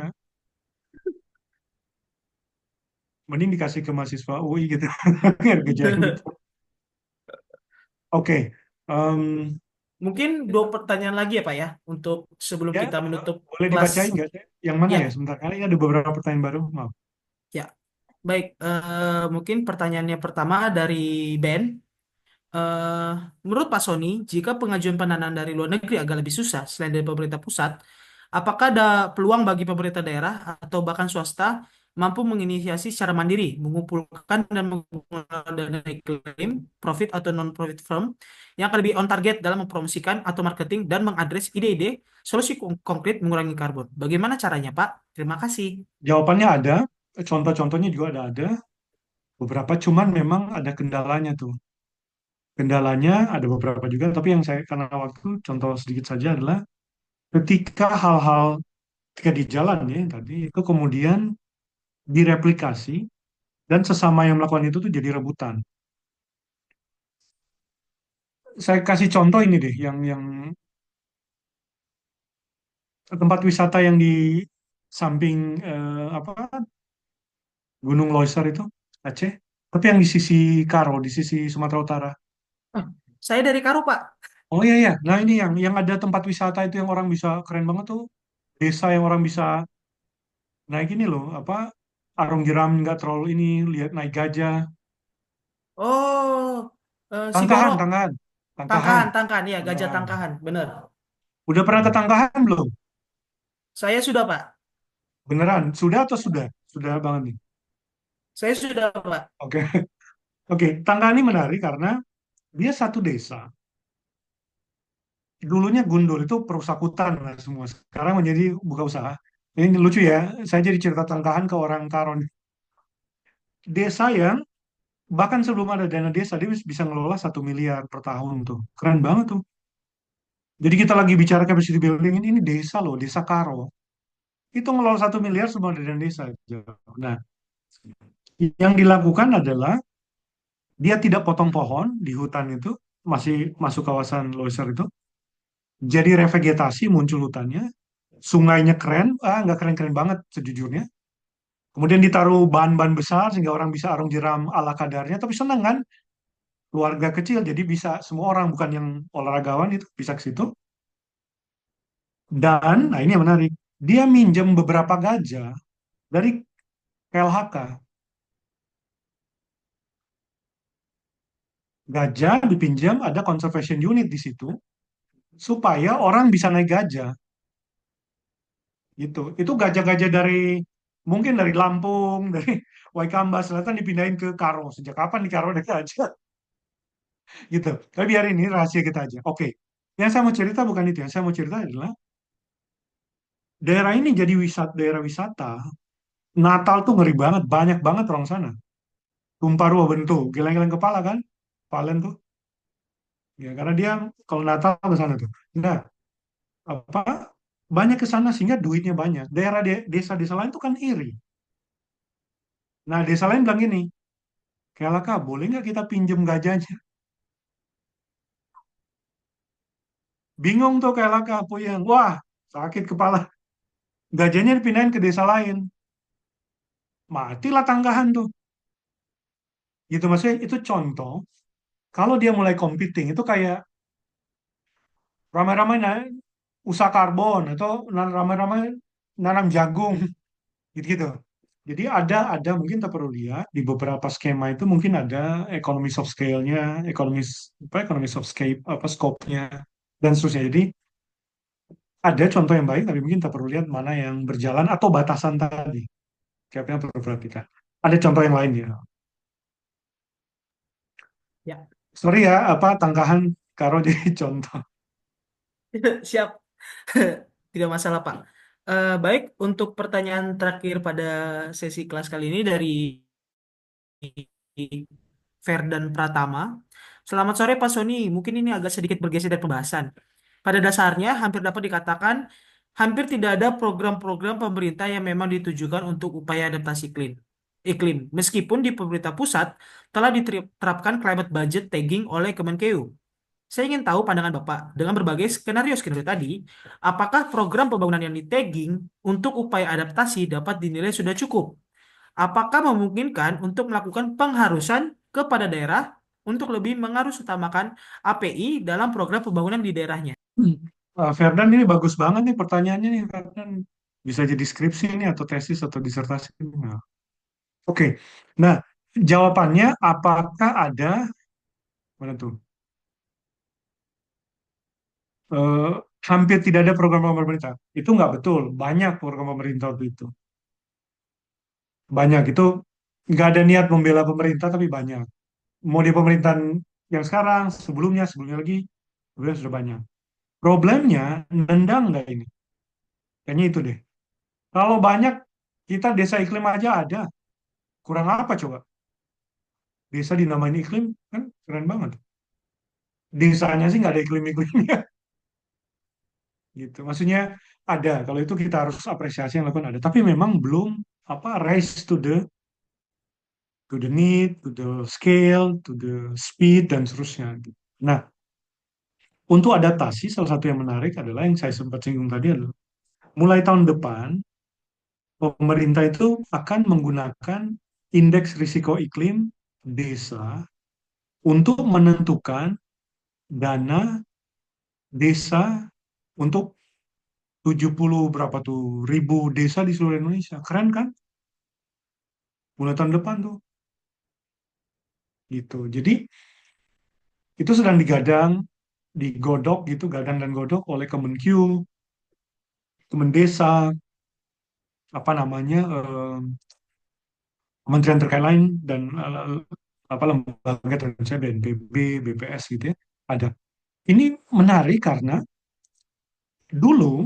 mending dikasih ke mahasiswa UI gitu. Biar kerjain report. Oke. em, Mungkin dua pertanyaan lagi ya Pak ya, untuk sebelum ya, kita menutup boleh kelas. dibacain nggak? Yang mana Ya, ya? Sebentar. Kali ini ada beberapa pertanyaan baru. Maaf. ya. Baik, mungkin pertanyaannya pertama dari Ben. Eh, Menurut Pak Sony, jika pengajuan pendanaan dari luar negeri agak lebih susah selain dari pemerintah pusat, apakah ada peluang bagi pemerintah daerah atau bahkan swasta mampu menginisiasi secara mandiri, mengumpulkan dan menggunakan dana klaim, profit atau non-profit firm yang akan lebih on target dalam mempromosikan atau marketing dan mengadres ide-ide solusi konkret mengurangi karbon? Bagaimana caranya, Pak? Terima kasih. Jawabannya ada. Contoh-contohnya juga ada. Beberapa. Cuman memang ada kendalanya tuh. Kendalanya ada beberapa juga. Tapi yang saya, karena waktu, contoh sedikit saja adalah ketika hal-hal ketika di jalan ya tadi itu kemudian direplikasi dan sesama yang melakukan itu tuh jadi rebutan. Saya kasih contoh ini deh, yang tempat wisata yang di samping apa Gunung Loiser itu Aceh, tapi yang di sisi Karo, di sisi Sumatera Utara. Ah, saya dari Karo, Pak. Oh iya ya, nah ini yang ada tempat wisata itu yang orang bisa keren banget tuh, desa yang orang bisa naik ini loh, apa arung jeram nggak terlalu ini lihat naik gajah, Oh, tangkahan, Sigoro. tangkahan, tangkahan. Tangkahan, tangkahan, ya, gajah Nah, tangkahan, bener. udah pernah ke tangkahan belum? Saya sudah, Pak. Beneran? Sudah atau sudah? Sudah banget nih. Saya sudah, Pak. Oke, oke. Tangkahan ini menarik karena dia satu desa. Dulunya Gundul itu perusak hutan lah semua. Sekarang menjadi buka usaha. Ini lucu ya. Saya jadi cerita tangkahan ke orang Karon. Desa yang bahkan sebelum ada dana desa dia bisa ngelola 1 miliar per tahun tuh. Keren banget tuh. Jadi kita lagi bicara capacity building ini desa loh, desa Karo. Itu ngelola 1 miliar semua ada dana desa. Nah, yang dilakukan adalah dia tidak potong pohon di hutan itu, masih masuk kawasan Loiser itu. Jadi revegetasi muncul hutannya, sungainya keren, nggak keren-keren banget sejujurnya. Kemudian ditaruh bahan-bahan besar sehingga orang bisa arung jeram ala kadarnya, tapi seneng kan? keluarga kecil, jadi bisa semua orang, bukan yang olahragawan itu bisa ke situ. Dan, nah ini yang menarik, dia minjem beberapa gajah dari KLHK. Gajah dipinjam, ada conservation unit di situ, supaya orang bisa naik gajah. Gitu. Itu gajah-gajah dari, mungkin dari Lampung, dari Waikambas Selatan dipindahin ke Karo. Sejak kapan di Karo ada gajah? Gitu. Tapi biar ini rahasia kita aja. Oke. Yang saya mau cerita bukan itu. Yang saya mau cerita adalah daerah ini jadi daerah wisata. Natal tuh ngeri banget, banyak banget orang sana. Tumpah ruah bentuk, geleng-geleng kepala kan? Valen tuh. Ya, karena dia kalau Natal ke sana tuh. Nah, apa? Banyak ke sana sehingga duitnya banyak. Daerah desa-desa lain tuh kan iri. Nah, desa lain bilang gini, Kelaka, boleh nggak kita pinjem gajahnya? Bingung tuh Kelaka, Puyeng. Wah, sakit kepala. Gajahnya dipindahin ke desa lain. Matilah tanggahan tuh. Gitu maksudnya itu contoh. Kalau dia mulai competing, itu kayak ramai-ramai usaha karbon atau ramai-ramai nanam jagung gitu-gitu. Jadi ada mungkin kita perlu lihat di beberapa skema itu mungkin ada economies of scale-nya, economies of scale apa scope-nya dan seterusnya. Jadi ada contoh yang baik, tapi mungkin kita perlu lihat mana yang berjalan atau batasan tadi. Siapa yang perlu perhatikan. Ada contoh yang lain ya. Ya, Sorry ya, apa tangkahan karo jadi contoh. siap. Tidak masalah, Pak. Baik, untuk pertanyaan terakhir pada sesi kelas kali ini dari Ferdan Pratama. Selamat sore Pak Sony, mungkin ini agak sedikit bergeser dari pembahasan. Pada dasarnya, hampir dapat dikatakan hampir tidak ada program-program pemerintah yang memang ditujukan untuk upaya adaptasi iklim. Meskipun di pemerintah pusat telah diterapkan climate budget tagging oleh Kemenkeu. Saya ingin tahu pandangan Bapak dengan berbagai skenario-skenario tadi, apakah program pembangunan yang di-tagging untuk upaya adaptasi dapat dinilai sudah cukup? Apakah memungkinkan untuk melakukan pengharusan kepada daerah untuk lebih mengarus utamakan API dalam program pembangunan di daerahnya? Ferdan ini bagus banget nih pertanyaannya nih Ferdan. Bisa jadi skripsi ini atau tesis atau disertasi. Nah, oke. Nah, jawabannya apakah ada mana tuh? Eh, hampir tidak ada program pemerintah. Itu nggak betul. Banyak program pemerintah waktu itu. Banyak itu nggak ada niat membela pemerintah tapi banyak. Mau di pemerintahan yang sekarang, sebelumnya lagi, sebenarnya sudah banyak. Problemnya nendang nggak ini? Kayaknya itu deh. Kalau banyak, kita desa iklim aja ada. Kurang apa coba? Desa dinamain iklim, kan keren banget. Desanya sih nggak ada iklim-iklimnya. Gitu. Maksudnya ada. Kalau itu kita harus apresiasi yang lakukan ada. Tapi memang belum apa rise to the need, to the scale, to the speed dan seterusnya. Nah, untuk adaptasi salah satu yang menarik adalah yang saya sempat singgung tadi adalah mulai tahun depan pemerintah itu akan menggunakan indeks risiko iklim desa untuk menentukan dana desa untuk 70 berapa tuh ribu desa di seluruh Indonesia. Keren kan? Mulai tahun depan tuh. Gitu. Jadi itu sedang digadang, digodok gitu, gadang dan godok oleh Kemenkeu, Kemendesa, apa namanya, kementerian terkait lain dan apa lembaga terkait BNPB, BPS gitu ya. Ada. Ini menarik karena dulu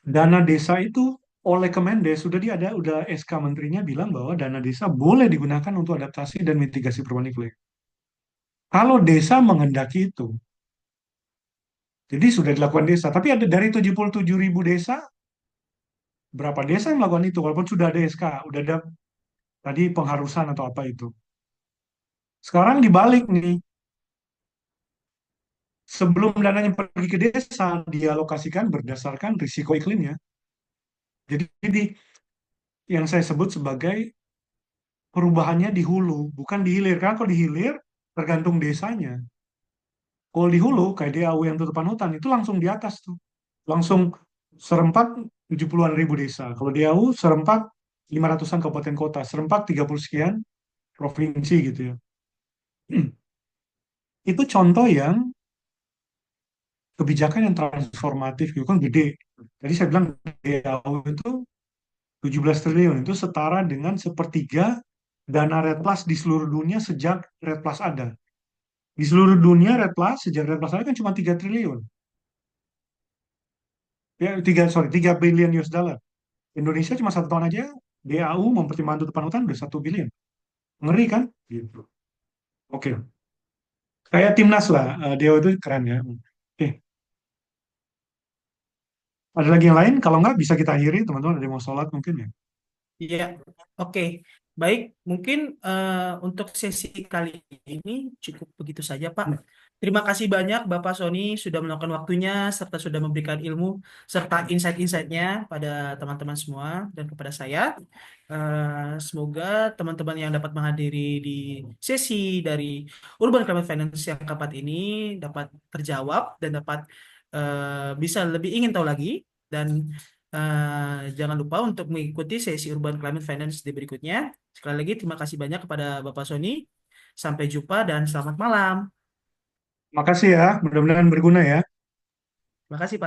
dana desa itu oleh Kemendes sudah dia udah SK menterinya bilang bahwa dana desa boleh digunakan untuk adaptasi dan mitigasi perubahan iklim. Kalau desa menghendaki itu, jadi sudah dilakukan desa. Tapi ada dari 77.000 desa, berapa desa yang melakukan itu? Walaupun sudah ada SK, udah ada tadi pengharusan atau apa itu. Sekarang dibalik nih, sebelum dananya pergi ke desa, dialokasikan berdasarkan risiko iklimnya. Jadi yang saya sebut sebagai perubahannya di hulu, bukan di hilir. Karena kalau di hilir, tergantung desanya. Kalau di hulu, kayak DAU yang tutupan hutan, itu langsung di atas tuh. Langsung serempak 70-an ribu desa. Kalau DAU serempak 500-an kabupaten kota, serempak 30 sekian provinsi gitu ya. Itu contoh yang kebijakan yang transformatif gitu kan gede. Jadi saya bilang DAU itu 17 triliun itu setara dengan sepertiga dana Red Plus di seluruh dunia sejak Red Plus ada. Di seluruh dunia Red Plus sejak Red Plus ada kan cuma 3 triliun. Ya, 3 billion US dollar. Indonesia cuma 1 tahun aja DAU mempertimbangkan tutupan hutan udah 1 billion. Ngeri kan? Gitu. Oke. Kayak timnas lah, DAU itu keren ya. Oke. Ada lagi yang lain? Kalau nggak bisa kita akhiri, teman-teman ada yang mau sholat mungkin ya. Iya, oke. Baik, mungkin untuk sesi kali ini cukup begitu saja, Pak. Terima kasih banyak Bapak Sony sudah meluangkan waktunya serta sudah memberikan ilmu serta insight-insightnya pada teman-teman semua dan kepada saya. Semoga teman-teman yang dapat menghadiri di sesi dari Urban Climate Finance yang keempat ini dapat terjawab dan dapat bisa lebih ingin tahu lagi dan jangan lupa untuk mengikuti sesi Urban Climate Finance di berikutnya. Sekali lagi terima kasih banyak kepada Bapak Sony. Sampai jumpa dan selamat malam. Makasih ya, mudah-mudahan berguna ya. Terima kasih Pak.